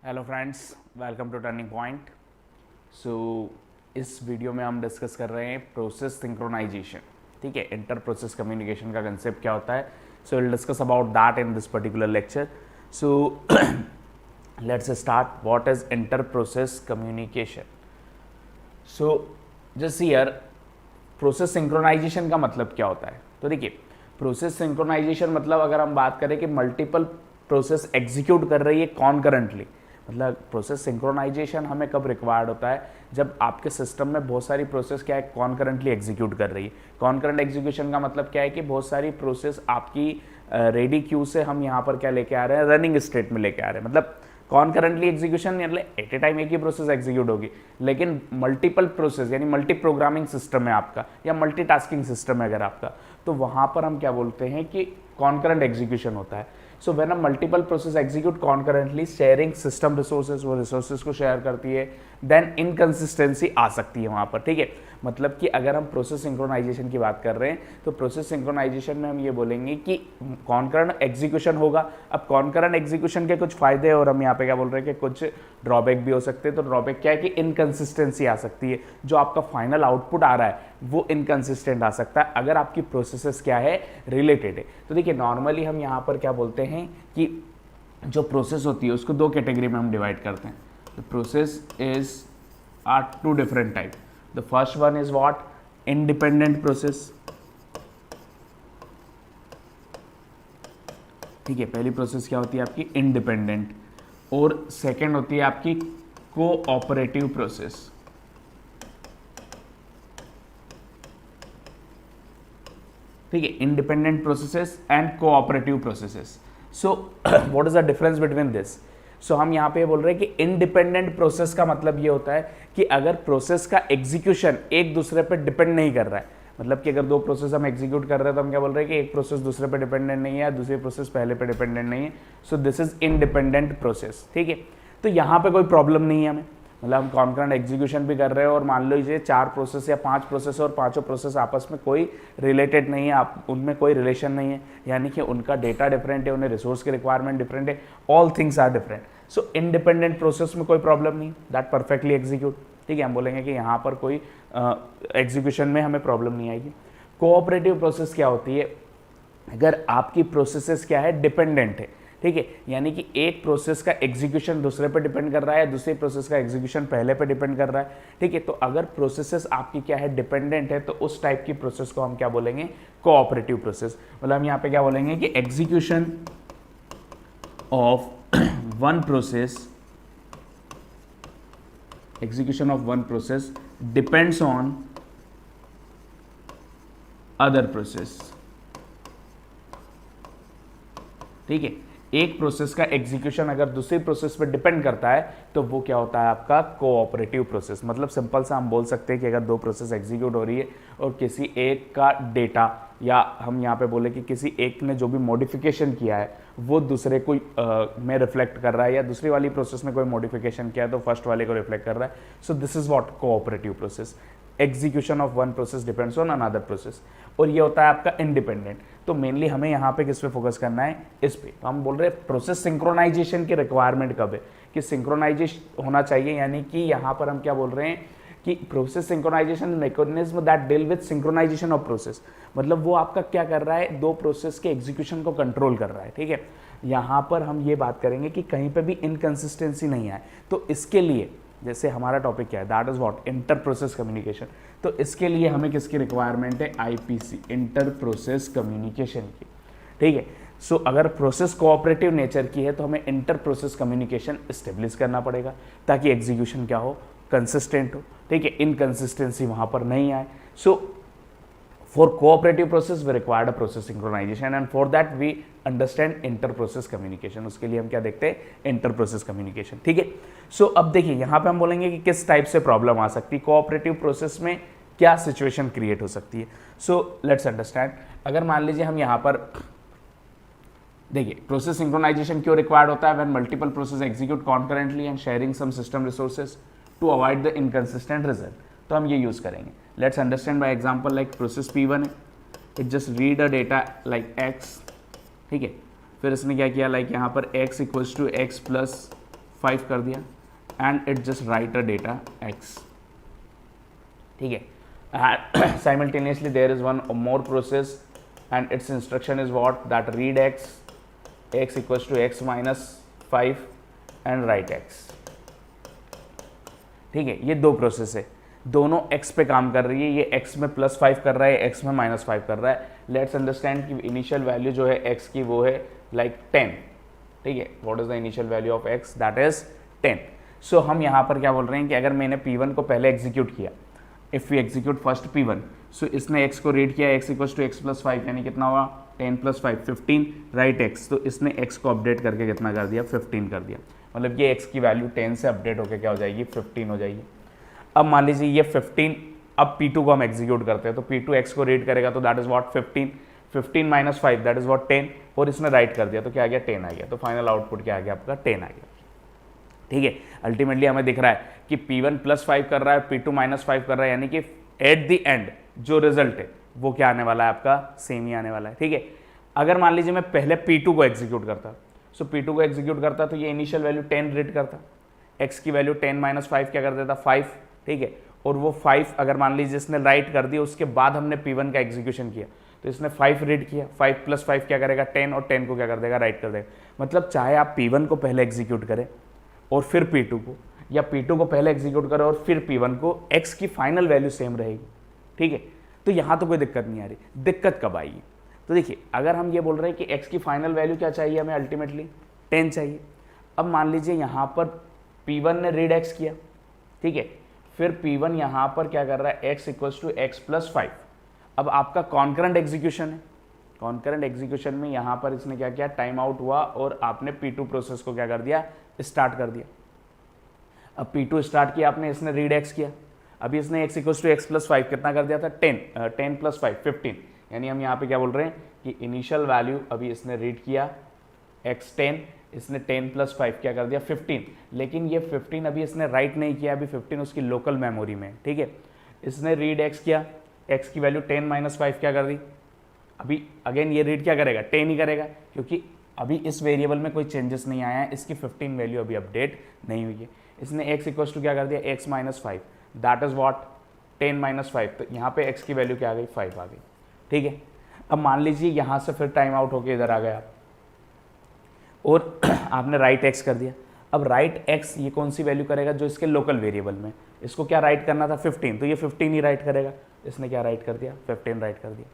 Hello friends, welcome to turning point. So इस video में हम डिस्कस कर रहे हैं प्रोसेस सिंक्रोनाइजेशन। ठीक है, इंटर प्रोसेस कम्युनिकेशन का कंसेप्ट क्या होता है। So will discuss about that in this particular lecture. So let's start. What is inter process communication? So just here, process synchronization का मतलब क्या होता है। तो देखिए, प्रोसेस सिंक्रोनाइजेशन मतलब अगर हम बात करें कि मल्टीपल प्रोसेस एग्जीक्यूट कर रही है कॉन्करेंटली, मतलब प्रोसेस सिंक्रोनाइजेशन हमें कब रिक्वायर्ड होता है, जब आपके सिस्टम में बहुत सारी प्रोसेस क्या है कॉन्करेंटली एग्जीक्यूट कर रही है। कॉन्करेंट एग्जीक्यूशन का मतलब क्या है कि बहुत सारी प्रोसेस आपकी रेडी क्यू से हम यहाँ पर क्या लेके आ रहे हैं, रनिंग स्टेट में लेके आ रहे हैं। मतलब कॉन्करेंटली एग्जीक्यूशन मतलब एट ए टाइम एक ही प्रोसेस एग्जीक्यूट होगी, लेकिन मल्टीपल प्रोसेस यानी मल्टी प्रोग्रामिंग सिस्टम है आपका या मल्टीटास्किंग सिस्टम है अगर आपका, तो वहां पर हम क्या बोलते हैं कि कॉन्करेंट एग्जीक्यूशन होता है। So when a multiple process execute concurrently, sharing system resources, वो रिसोर्सेज को शेयर करती है, देन इनकंसिस्टेंसी आ सकती है वहां पर। ठीक है, मतलब कि अगर हम प्रोसेस सिंक्रोनाइजेशन की बात कर रहे हैं तो प्रोसेस सिंक्रोनाइजेशन में हम ये बोलेंगे कि कॉन्करेंट एग्जीक्यूशन होगा। अब कॉन्करेंट एग्जीक्यूशन के कुछ फायदे और हम यहाँ पे क्या बोल रहे हैं कि कुछ ड्रॉबैक भी हो सकते हैं। तो ड्रॉबैक क्या है कि इनकंसिस्टेंसी आ सकती है, जो आपका फाइनल आउटपुट आ रहा है वो इनकंसिस्टेंट आ सकता है अगर आपकी प्रोसेसेस क्या है, रिलेटेड है। तो देखिए, नॉर्मली हम यहाँ पर क्या बोलते हैं कि जो प्रोसेस होती है उसको दो कैटेगरी में हम डिवाइड करते हैं। The process is are two different type. The first one is what? Independent process. ठीक है, पहली प्रोसेस क्या होती है आपकी? इंडिपेंडेंट। और सेकंड होती है आपकी कोऑपरेटिव प्रोसेस। ठीक है, independent processes and cooperative processes. So what is the difference between this? So हम यहाँ पे बोल रहे हैं कि इंडिपेंडेंट प्रोसेस का मतलब ये होता है कि अगर प्रोसेस का एग्जीक्यूशन एक दूसरे पे डिपेंड नहीं कर रहा है, मतलब कि अगर दो प्रोसेस हम एग्जीक्यूट कर रहे हैं तो हम क्या बोल रहे हैं कि एक प्रोसेस दूसरे पे डिपेंडेंट नहीं है, दूसरी प्रोसेस पहले पे डिपेंडेंट नहीं है। सो दिस इज इंडिपेंडेंट प्रोसेस। ठीक है, तो यहाँ पे कोई प्रॉब्लम नहीं है हमें, मतलब हम कॉन्करेंट एग्जीक्यूशन भी कर रहे हैं और मान लीजिए 4 प्रोसेस या 5 प्रोसेस और पांचों प्रोसेस आपस में कोई रिलेटेड नहीं है, आप उनमें कोई रिलेशन नहीं है, यानी कि उनका डेटा डिफरेंट है, उन्हें रिसोर्स की रिक्वायरमेंट डिफरेंट है, all things are different. So independent process में कोई प्रॉब्लम नहीं, दैट परफेक्टली एग्जीक्यूट। ठीक है, हम बोलेंगे कि यहाँ पर कोई एग्जीक्यूशन में हमें प्रॉब्लम नहीं आएगी। कोऑपरेटिव प्रोसेस क्या होती है? अगर आपकी प्रोसेसेस क्या है, डिपेंडेंट है। ठीक है, यानी कि एक प्रोसेस का एग्जीक्यूशन दूसरे पे डिपेंड कर रहा है, दूसरी प्रोसेस का एग्जीक्यूशन पहले पे डिपेंड कर रहा है। ठीक है, तो अगर प्रोसेसेस आपकी क्या है, डिपेंडेंट है, तो उस टाइप की प्रोसेस को हम क्या बोलेंगे? Cooperative process. मतलब हम यहाँ पे क्या बोलेंगे कि execution of one process, execution of one process depends on other process। ठीक है, एक प्रोसेस का एग्जीक्यूशन अगर दूसरी प्रोसेस पर डिपेंड करता है तो वो क्या होता है आपका? Cooperative process. मतलब सिंपल सा हम बोल सकते हैं कि अगर दो प्रोसेस एग्जीक्यूट हो रही है और किसी एक का डेटा, या हम यहाँ पे बोले कि किसी एक ने जो भी मॉडिफिकेशन किया है वो दूसरे को में रिफ्लेक्ट कर रहा है, या दूसरी वाली प्रोसेस ने कोई मॉडिफिकेशन किया है तो फर्स्ट वाले को रिफ्लेक्ट कर रहा है। सो this is what? Cooperative process. Execution of one process depends on another process, और ये होता है आपका इंडिपेंडेंट। तो मेनली हमें यहाँ पे किस पे फोकस करना है? इस पे। तो हम बोल रहे हैं प्रोसेस सिंक्रोनाइजेशन की रिक्वायरमेंट कब है कि सिंक्रोनाइजेशन होना चाहिए, यानी कि यहाँ पर हम क्या बोल रहे हैं कि process synchronization mechanism that deal with synchronization of process. मतलब वो आपका क्या कर रहा है? दो प्रोसेस के एग्जीक्यूशन को कंट्रोल कर रहा है। ठीक है, यहाँ पर हम ये बात करेंगे कि कहीं पे भी इनकंसिस्टेंसी नहीं आए। तो इसके लिए, जैसे हमारा टॉपिक क्या है, that is what? Inter process communication. तो इसके लिए हमें किसकी रिक्वायरमेंट है? आईपीसी, इंटर प्रोसेस कम्युनिकेशन की। ठीक है, सो अगर प्रोसेस कोऑपरेटिव नेचर की है तो हमें इंटर प्रोसेस कम्युनिकेशन स्टेब्लिश करना पड़ेगा ताकि एग्जीक्यूशन क्या हो? कंसिस्टेंट हो। ठीक है, इनकंसिस्टेंसी वहां पर नहीं आए। सो for cooperative process we required a process synchronization, and for that we understand inter process communication। उसके लिए हम क्या देखते हैं? Inter process communication. ठीक है, सो अब देखिए यहाँ पे हम बोलेंगे कि किस टाइप से प्रॉब्लम आ सकती है, कोऑपरेटिव प्रोसेस में क्या सिचुएशन क्रिएट हो सकती है। So let's understand. अगर मान लीजिए हम यहाँ पर देखिए, प्रोसेस सिंक्रोनाइजेशन क्यों रिक्वायर्ड होता है? When multiple process execute concurrently and sharing some system resources to avoid the inconsistent result. तो हम ये यूज करेंगे। Let's understand by example, like process P1 है, it just read a data like x। ठीक है, फिर इसने क्या किया? लाइक यहाँ पर x equals to x plus 5 कर दिया and it just write a data x, ठीक है। Simultaneously there is one more process and its instruction is what, that read x equals to x minus 5 and write x, ठीक है। ये दो process है, दोनों x पे काम कर रही है, ये x में +5 कर रहा है, x में -5 कर रहा है। लेट्स अंडरस्टैंड कि इनिशियल वैल्यू जो है x की वो है लाइक 10, ठीक है। What is the initial value of x, that is 10। सो हम यहाँ पर क्या बोल रहे हैं कि अगर मैंने P1 को पहले एग्जीक्यूट किया, if we execute first P1, so इसने x को रीड किया, x equals to x plus 5, यानी कितना हुआ 10 + 5 15, राइट x, तो इसने x को अपडेट करके कितना कर दिया 15 कर दिया। मतलब ये x की वैल्यू 10 से अपडेट होकर क्या हो जाएगी 15 हो जाएगी। अब मान लीजिए ये 15, अब P2 को हम एग्जीक्यूट करते हैं तो P2 x को रीड करेगा तो that is what 15, 15 minus 5 that is what 10, और इसने राइट कर दिया तो क्या आ गया 10 आ गया। तो फाइनल आउटपुट क्या आ गया आपका 10 आ गया, ठीक है। अल्टीमेटली हमें दिख रहा है कि P1 +5 कर रहा है, P2 -5 कर रहा है, यानी कि एट द एंड जो रिजल्ट है वो क्या आने वाला है आपका सेम ही आने वाला है, ठीक है। अगर मान लीजिए मैं पहले P2 को एग्जीक्यूट करता, सो P2 को एग्जीक्यूट करता तो ये इनिशियल वैल्यू 10 रीड करता, x की वैल्यू 10 - 5 क्या कर देता 5, ठीक है। और वो 5 अगर मान लीजिए इसने राइट कर दिया, उसके बाद हमने P1 का एग्जीक्यूशन किया तो इसने 5 रीड किया, 5 + 5 क्या करेगा 10, और 10 को क्या कर देगा राइट कर देगा। मतलब चाहे आप P1 को पहले एग्जीक्यूट करें और फिर P2 को, या P2 को पहले एग्जीक्यूट करें और फिर P1 को, x की फाइनल वैल्यू सेम रहेगी, ठीक है। तो यहाँ तो कोई दिक्कत नहीं आ रही। दिक्कत कब आएगी, तो देखिए अगर हम ये बोल रहे हैं कि x की फाइनल वैल्यू क्या चाहिए हमें, अल्टीमेटली 10 चाहिए। अब मान लीजिए यहाँ पर P1 ने रीड x किया, ठीक है, फिर P1 यहाँ पर क्या कर रहा है x equals to x plus 5। अब आपका कॉन्करेंट एग्जीक्यूशन है, कॉन्करेंट एग्जीक्यूशन में यहाँ पर इसने क्या किया टाइम आउट हुआ और आपने P2 प्रोसेस को क्या कर दिया स्टार्ट कर दिया। अब P2 स्टार्ट किया आपने, इसने रीड x किया, अभी इसने x equals to x plus 5 कितना कर दिया था 10 + 5 15, यानी हम यहाँ पे क्या बोल रहे हैं कि इनिशियल वैल्यू अभी इसने रीड किया x 10, इसने 10 + 5 क्या कर दिया 15, लेकिन ये 15 अभी इसने राइट नहीं किया, अभी 15 उसकी लोकल मेमोरी में, ठीक है। इसने रीड x किया, x की वैल्यू 10 - 5 क्या कर दी, अभी अगेन ये रीड क्या करेगा 10 ही करेगा, क्योंकि अभी इस वेरिएबल में कोई चेंजेस नहीं आया है, इसकी 15 वैल्यू अभी अपडेट नहीं हुई है। इसने x इक्वल्स टू क्या कर दिया x - 5, दैट इज व्हाट 10 - 5, तो यहाँ पे x की वैल्यू क्या आ गई 5 आ गई, ठीक है। अब मान लीजिए यहाँ से फिर टाइम आउट होके इधर आ गया और आपने राइट x कर दिया। अब राइट x ये कौन सी वैल्यू करेगा, जो इसके लोकल वेरिएबल में, इसको क्या राइट करना था 15, तो ये 15 ही राइट करेगा। इसने क्या राइट कर दिया 15 राइट कर दिया,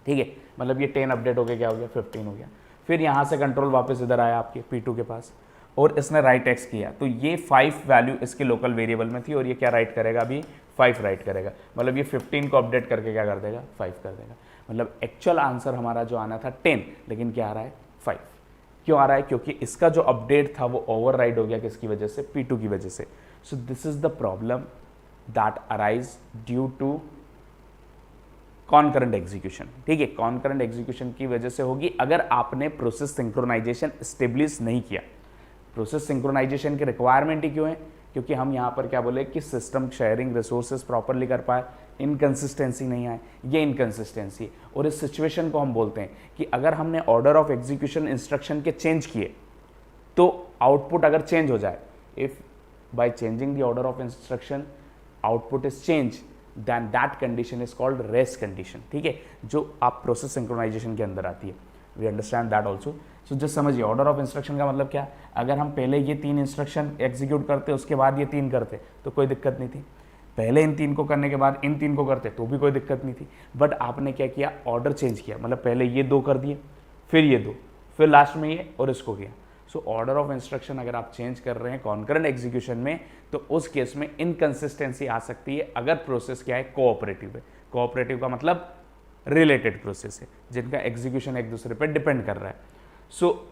ठीक है। मतलब ये 10 अपडेट हो गया, क्या हो गया 15 हो गया। फिर यहाँ से कंट्रोल वापस इधर आया आपके P2 के पास और इसने राइट x किया, तो ये 5 वैल्यू इसके लोकल वेरिएबल में थी और ये क्या राइट करेगा अभी 5 राइट करेगा। मतलब ये 15 को अपडेट करके क्या कर देगा 5 कर देगा। मतलब एक्चुअल आंसर हमारा जो आना था 10, लेकिन क्या आ रहा है 5। क्यों आ रहा है, क्योंकि इसका जो अपडेट था वो ओवरराइड हो गया, किसकी वजह से P2 की वजह से। So this is the problem that arise due to concurrent execution, ठीक है। कॉन्करेंट एग्जीक्यूशन की वजह से होगी अगर आपने प्रोसेस सिंक्रोनाइजेशन स्टेब्लिश नहीं किया। प्रोसेस सिंक्रोनाइजेशन की रिक्वायरमेंट ही क्यों है, क्योंकि हम यहाँ पर क्या बोले कि सिस्टम शेयरिंग रिसोर्सेज प्रॉपरली कर पाए, इनकंसिस्टेंसी नहीं आए, ये इनकंसिस्टेंसी है। और इस सिचुएशन को हम बोलते हैं कि अगर हमने ऑर्डर ऑफ एग्जीक्यूशन इंस्ट्रक्शन के चेंज किए तो आउटपुट अगर चेंज हो जाए, if by changing the order of instruction output is change, then that condition is called race condition, ठीक है, जो आप प्रोसेस सिंक्रोनाइजेशन के अंदर आती है। We understand that also. So just समझिए ऑर्डर ऑफ इंस्ट्रक्शन का मतलब क्या, अगर हम पहले ये 3 इंस्ट्रक्शन एग्जीक्यूट करते उसके बाद ये 3 करते तो कोई दिक्कत नहीं थी, पहले इन 3 को करने के बाद इन 3 को करते तो भी कोई दिक्कत नहीं थी। बट आपने क्या किया, ऑर्डर चेंज किया, मतलब पहले ये 2 कर दिए, फिर ये 2, फिर लास्ट में ये और इसको किया। सो ऑर्डर ऑफ इंस्ट्रक्शन अगर आप चेंज कर रहे हैं कॉन्करेंट एग्जीक्यूशन में तो उस केस में इनकंसिस्टेंसी आ सकती है अगर प्रोसेस क्या है कोऑपरेटिव है। कोऑपरेटिव का मतलब रिलेटेड प्रोसेस है जिनका एग्जीक्यूशन एक दूसरे पर डिपेंड कर रहा है। सो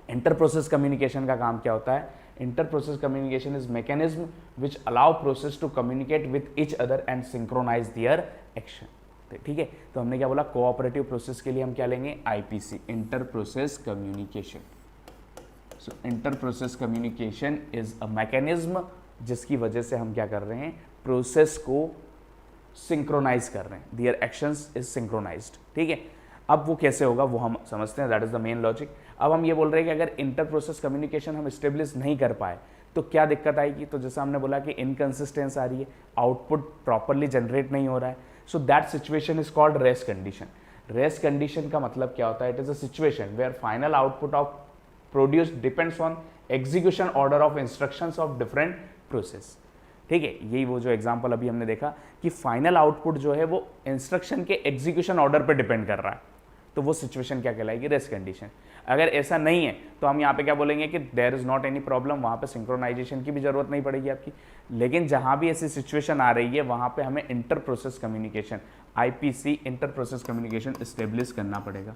इंटर प्रोसेस कम्युनिकेशन का काम क्या होता है, inter process communication is mechanism which allow process to communicate with each other and synchronize their action, ठीक है। तो हमने क्या बोला, कोऑपरेटिव प्रोसेस के लिए हम क्या लेंगे IPC, inter process communication. So inter process communication is a mechanism जिसकी वजह से हम क्या कर रहे हैं, प्रोसेस को सिंक्रोनाइज कर रहे हैं, दियर एक्शंस इज सिंक्रोनाइज्ड, ठीक है। अब वो कैसे होगा वो हम समझते हैं, that is the main logic. अब हम ये बोल रहे हैं कि अगर इंटर प्रोसेस कम्युनिकेशन हम स्टेब्लिश नहीं कर पाए तो क्या दिक्कत आएगी। तो जैसा हमने बोला कि इनकंसिस्टेंस आ रही है, आउटपुट प्रॉपरली जनरेट नहीं हो रहा है, so that situation is called race condition. Race condition का मतलब क्या होता है, it is a situation where final output of produce depends on execution order of instructions of different process. ठीक है, यही वो जो एग्जांपल अभी हमने देखा कि फाइनल आउटपुट जो है वो इंस्ट्रक्शन के एग्जीक्यूशन ऑर्डर पर डिपेंड कर रहा है, तो वो सिचुएशन क्या कहलाएगी, रेस्ट कंडीशन। अगर ऐसा नहीं है तो हम यहाँ पे क्या बोलेंगे कि there is not any problem, वहाँ पे सिंक्रोनाइजेशन की भी जरूरत नहीं पड़ेगी आपकी। लेकिन जहाँ भी ऐसी सिचुएशन आ रही है वहाँ पे हमें inter process communication, IPC inter process communication establish करना पड़ेगा।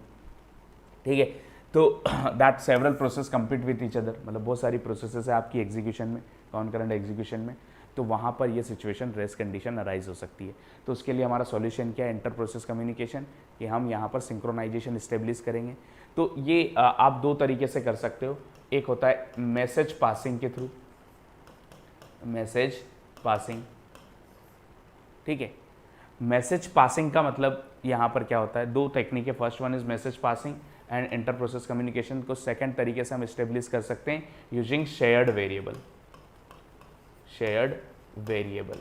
ठीक है, तो that several process compete with each other, मतलब बहुत सारी प्रोसेसेस है आपकी एग्जीक्यूशन में, कॉन्करेंट एग्जीक्यूशन में, तो वहाँ पर ये सिचुएशन रेस्ट कंडीशन अराइज हो सकती है। तो उसके लिए हमारा सॉल्यूशन क्या है, इंटर प्रोसेस कम्युनिकेशन, कि हम यहाँ पर सिंक्रोनाइजेशन स्टेब्लिश करेंगे। तो ये आप दो तरीके से कर सकते हो, एक होता है मैसेज पासिंग के थ्रू, मैसेज पासिंग। ठीक है, मैसेज पासिंग का मतलब यहाँ पर क्या होता है, दो टेक्निक है, first one is message passing and inter process communication को सेकंड तरीके से हम स्टेब्लिश कर सकते हैं using shared variable, shared variable.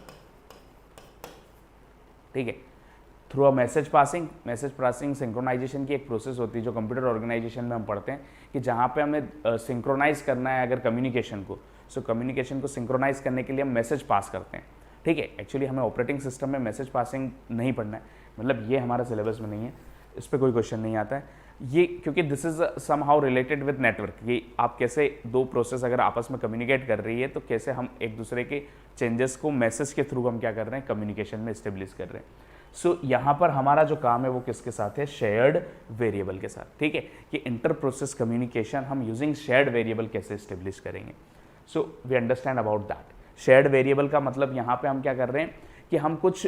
ठीक है, through a message passing synchronization की एक प्रोसेस होती है जो कंप्यूटर ऑर्गेनाइजेशन में हम पढ़ते हैं कि जहाँ पे हमें सिंक्रोनाइज करना है अगर कम्युनिकेशन को, सो कम्युनिकेशन को सिंक्रोनाइज करने के लिए हम मैसेज पास करते हैं। ठीक है, एक्चुअली हमें ऑपरेटिंग सिस्टम में मैसेज पासिंग नहीं पढ़ना है, मतलब ये हमारा सिलेबस में नहीं है, इस पर कोई क्वेश्चन नहीं आता है ये, क्योंकि this is somehow related with network. ये आप कैसे दो प्रोसेस अगर आपस में कम्युनिकेट कर रही है तो कैसे हम एक दूसरे के चेंजेस को मैसेज के थ्रू हम क्या कर रहे हैं, कम्युनिकेशन में स्टेब्लिश कर रहे हैं। सो यहाँ पर हमारा जो काम है वो किसके साथ है, शेयर्ड वेरिएबल के साथ। ठीक है, कि इंटर प्रोसेस कम्युनिकेशन हम यूजिंग शेयर्ड वेरिएबल कैसे स्टेब्लिश करेंगे। So we understand about that. Shared variable का मतलब यहाँ पे हम क्या कर रहे हैं कि हम कुछ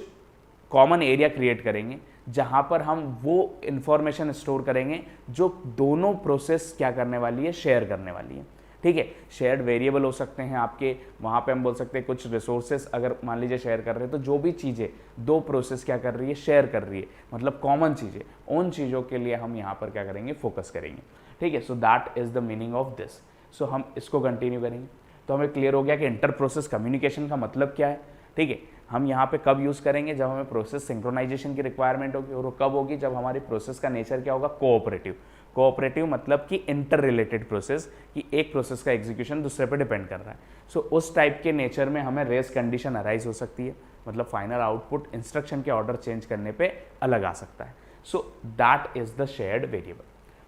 कॉमन एरिया क्रिएट करेंगे जहाँ पर हम वो इंफॉर्मेशन स्टोर करेंगे जो दोनों प्रोसेस क्या करने वाली है, शेयर करने वाली है। ठीक है, शेयर्ड वेरिएबल हो सकते हैं आपके, वहाँ पे हम बोल सकते हैं कुछ रिसोर्सेस अगर मान लीजिए शेयर कर रहे हैं, तो जो भी चीज़ें दो प्रोसेस क्या कर रही है, शेयर कर रही है, मतलब कॉमन चीज़ें, उन चीज़ों के लिए हम यहाँ पर क्या करेंगे, फोकस करेंगे। ठीक है, so that is the meaning of this. So हम इसको कंटिन्यू करेंगे तो हमें क्लियर हो गया कि इंटर प्रोसेस कम्युनिकेशन का मतलब क्या है। ठीक है, हम यहाँ पे कब यूज़ करेंगे, जब हमें प्रोसेस सिंक्रोनाइजेशन की रिक्वायरमेंट होगी, और वो कब होगी, जब हमारी प्रोसेस का नेचर क्या होगा, कोऑपरेटिव। कोऑपरेटिव मतलब कि इंटर रिलेटेड प्रोसेस, कि एक प्रोसेस का एग्जीक्यूशन दूसरे पे डिपेंड कर रहा है। सो उस टाइप के नेचर में हमें रेस्ट कंडीशन अराइज हो सकती है, मतलब फाइनल आउटपुट इंस्ट्रक्शन के ऑर्डर चेंज करने पे अलग आ सकता है। So that is the shared variable.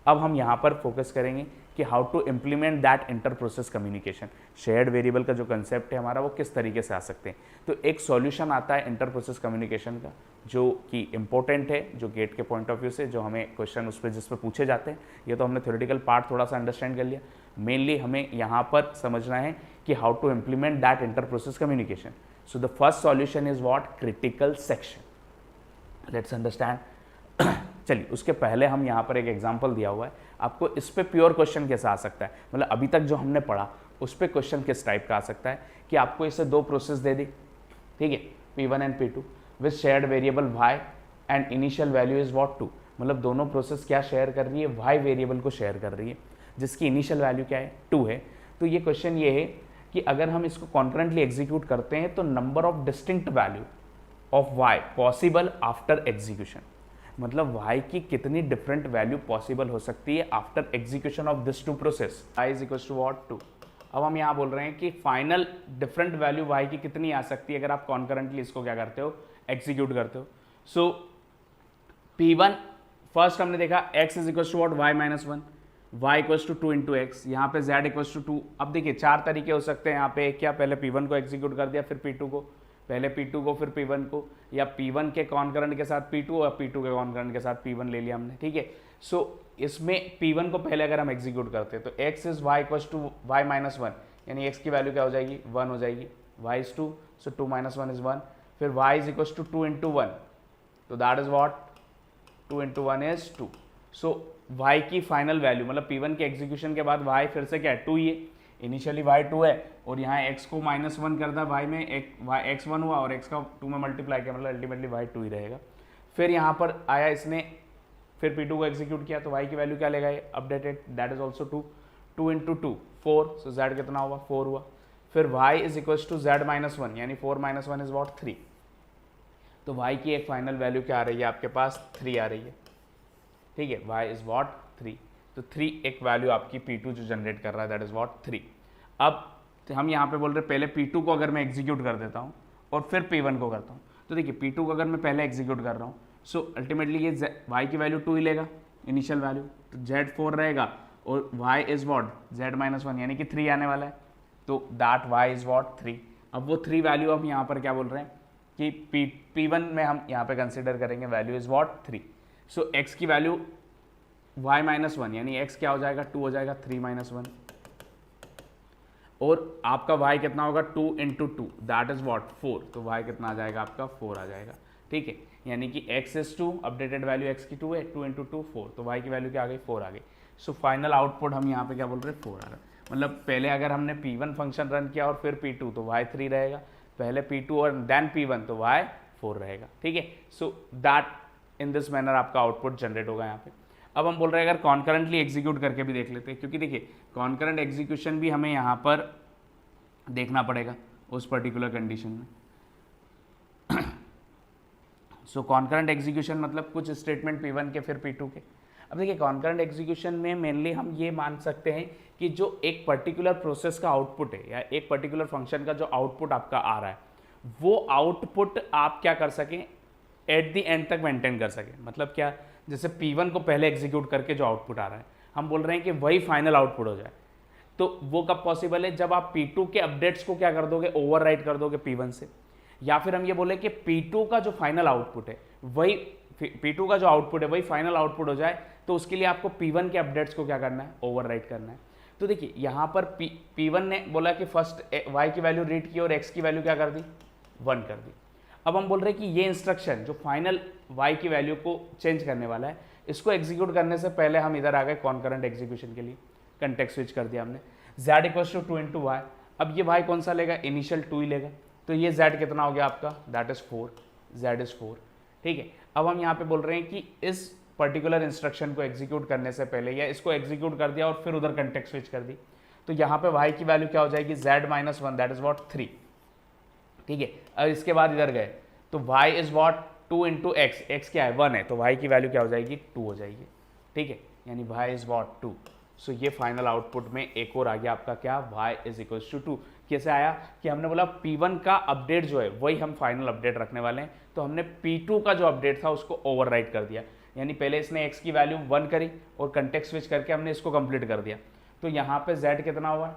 अब हम यहाँ पर फोकस करेंगे कि how to implement that inter process communication. Shared variable का जो कंसेप्ट है हमारा वो किस तरीके से आ सकते हैं। तो एक सॉल्यूशन आता है इंटर प्रोसेस कम्युनिकेशन का जो कि इंपॉर्टेंट है, जो गेट के पॉइंट ऑफ व्यू से जो हमें क्वेश्चन उस पर जिस पर पूछे जाते हैं। ये तो हमने थ्योरेटिकल पार्ट थोड़ा सा अंडरस्टैंड कर लिया, मेनली हमें यहाँ पर समझना है कि how to implement that inter process communication. So the first solution is what, critical section. Let's understand. चलिए, उसके पहले हम यहाँ पर एक एग्जांपल दिया हुआ है आपको, इस पे प्योर क्वेश्चन कैसा आ सकता है, मतलब अभी तक जो हमने पढ़ा उस पे क्वेश्चन किस टाइप का आ सकता है कि आपको इसे दो प्रोसेस दे दी, ठीक है, P1 and P2 with shared variable y and initial value is what 2, मतलब दोनों प्रोसेस क्या शेयर कर रही है, y वेरिएबल को शेयर कर रही है जिसकी इनिशियल वैल्यू क्या है, 2 है। तो ये क्वेश्चन ये है कि अगर हम इसको कॉन्करेंटली एग्जीक्यूट करते हैं तो number of distinct value of y possible after execution, मतलब y की कितनी डिफरेंट वैल्यू पॉसिबल हो सकती है after execution of this two process, y is equal to what 2। अब हम यहाँ बोल रहे हैं कि फाइनल डिफरेंट वैल्यू y की कितनी आ सकती है अगर आप कॉन्करेंटली इसको क्या करते हो, एग्जीक्यूट करते हो। सो P1 फर्स्ट हमने देखा x is equal to what, y minus 1, y equal to 2 into x, यहाँ पे z इक्वल टू 2। अब देखिए चार तरीके हो सकते हैं यहाँ पे, क्या पहले P1 को एग्जीक्यूट कर दिया फिर P2 को, पहले P2 को फिर P1 को, या P1 के कॉन्करेंट के साथ P2 और P2 के कॉन्करेंट के साथ P1 ले लिया हमने, ठीक है। सो इसमें P1 को पहले अगर हम एग्जीक्यूट करते हैं तो x is y equal to y minus 1, यानी x की वैल्यू क्या हो जाएगी, 1 हो जाएगी, y is 2, so 2 minus 1 is 1, फिर y is equal to 2 into 1, तो that is what, 2 into 1 is 2। So y की फाइनल वैल्यू मतलब P1 के एग्जीक्यूशन के बाद y फिर से क्या है, 2 ही है, इनिशियली y 2 है और यहाँ x को माइनस 1 कर दिया y में, x 1 हुआ और x का 2 में मल्टीप्लाई किया, मतलब अल्टीमेटली y 2 ही रहेगा। फिर यहाँ पर आया इसने फिर P2 को एग्जीक्यूट किया तो y की वैल्यू क्या लेगा ये updated, that is also 2, 2 into 2 4, so z कितना हुआ 4 हुआ। फिर y is equal to z minus 1, यानी 4 माइनस 1 इज वॉट 3, तो y की एक फाइनल वैल्यू क्या आ रही है आपके पास 3 आ रही है, ठीक है, y इज वॉट 3, तो 3 एक वैल्यू आपकी P2 जो जनरेट कर रहा है दैट इज वॉट 3। अब हम यहाँ पे बोल रहे पहले P2 को अगर मैं एग्जीक्यूट कर देता हूँ और फिर P1 को करता हूँ, तो देखिए P2 को अगर मैं पहले एग्जीक्यूट कर रहा हूँ सो अल्टीमेटली ये y की वैल्यू 2 ही लेगा इनिशियल वैल्यू, तो z 4 रहेगा और y is what z minus 1 यानी कि 3 आने वाला है, तो दैट y इज वॉट 3। अब वो 3 वैल्यू हम यहाँ पर क्या बोल रहे हैं कि P1 में हम यहाँ पे कंसिडर करेंगे value is what 3, so x की वैल्यू y माइनस 1 यानी x क्या हो जाएगा 2 हो जाएगा 3 माइनस 1, और आपका y कितना होगा 2 इंटू 2 दैट इज वॉट 4, तो y कितना आ जाएगा आपका 4 आ जाएगा, ठीक है, यानी कि x is 2, updated value x की 2 है, 2 इंटू 2 4, तो y की वैल्यू क्या आ गई 4 आ गई। सो फाइनल आउटपुट हम यहाँ पे क्या बोल रहे हैं 4 आ रहा है, मतलब पहले अगर हमने P1 फंक्शन रन किया और फिर P2 तो y 3 रहेगा, पहले P2 और देन P1 तो y 4 रहेगा, ठीक है। So that in this manner आपका आउटपुट जनरेट होगा यहाँ पे। अब हम बोल रहे हैं अगर कॉन्करेंटली एग्जीक्यूट करके भी देख लेते हैं, क्योंकि देखिए कॉन्करेंट एग्जीक्यूशन भी हमें यहाँ पर देखना पड़ेगा उस पर्टिकुलर कंडीशन में। सो कॉन्करेंट एग्जीक्यूशन मतलब कुछ स्टेटमेंट P1 के फिर P2 के। अब देखिए कॉन्करेंट एग्जीक्यूशन में मेनली हम ये मान सकते हैं कि जो एक पर्टिकुलर प्रोसेस का आउटपुट है या एक पर्टिकुलर फंक्शन का जो आउटपुट आपका आ रहा है वो आउटपुट आप क्या कर सकें एट द एंड तक मेंटेन कर सकें। मतलब क्या, जैसे P1 को पहले एग्जीक्यूट करके जो आउटपुट आ रहा है हम बोल रहे हैं कि वही फाइनल आउटपुट हो जाए, तो वो कब पॉसिबल है जब आप P2 के अपडेट्स को क्या कर दोगे ओवरराइट कर दोगे P1 से, या फिर हम ये बोले कि P2 का जो फाइनल आउटपुट है वही P2 का जो आउटपुट है वही फाइनल आउटपुट हो जाए, तो उसके लिए आपको P1 के अपडेट्स को क्या करना है ओवरराइट करना है। तो देखिए यहाँ पर P1 ने बोला कि फर्स्ट y की वैल्यू रीड की और x की वैल्यू क्या कर दी 1 कर दी। अब हम बोल रहे हैं कि ये इंस्ट्रक्शन जो फाइनल y की वैल्यू को चेंज करने वाला है इसको एग्जीक्यूट करने से पहले हम इधर आ गए कॉन्करेंट एग्जीक्यूशन के लिए, कंटेक्स्ट स्विच कर दिया हमने, z equals to 2 into y. अब ये y कौन सा लेगा इनिशियल 2 ही लेगा, तो ये z कितना हो गया आपका दैट इज 4, z इज 4, ठीक है। अब हम यहाँ पे बोल रहे हैं कि इस पर्टिकुलर इंस्ट्रक्शन को एग्जीक्यूट करने से पहले या इसको एग्जीक्यूट कर दिया और फिर उधर कंटेक्स्ट स्विच कर दी, तो यहाँ पे y की वैल्यू क्या हो जाएगी z minus 1 that is what 3, ठीक है। अब इसके बाद इधर गए तो y is what 2 into x, x क्या है 1 है, तो y की वैल्यू क्या हो जाएगी 2 हो जाएगी, ठीक है, यानी y इज वॉट 2। सो ये फाइनल आउटपुट में एक और आ गया आपका क्या y इज इक्वल्स टू 2। कैसे आया कि हमने बोला P1 का अपडेट जो है वही हम फाइनल अपडेट रखने वाले हैं, तो हमने P2 का जो अपडेट था उसको ओवरराइट कर दिया, यानी पहले इसने x की वैल्यू 1 करी और कंटेक्स्ट स्विच करके हमने इसको कंप्लीट कर दिया, तो यहाँ पे z कितना हुआ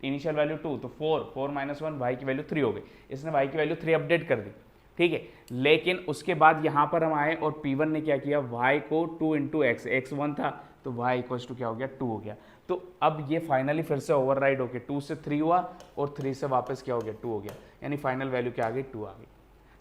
इनिशियल वैल्यू 2, तो 4 माइनस 1 y की वैल्यू 3 हो गई, इसने y की वैल्यू 3 अपडेट कर दी, ठीक है। लेकिन उसके बाद यहाँ पर हम आए और P1 ने क्या किया y को 2 इंटू एक्स, एक्स 1 था तो y इक्वल्स टू क्या हो गया 2 हो गया, तो अब ये फाइनली फिर से ओवरराइड होके 2 से 3 हुआ और 3 से वापस क्या हो गया 2 हो गया, यानी फाइनल वैल्यू क्या आ गई 2 आ गई।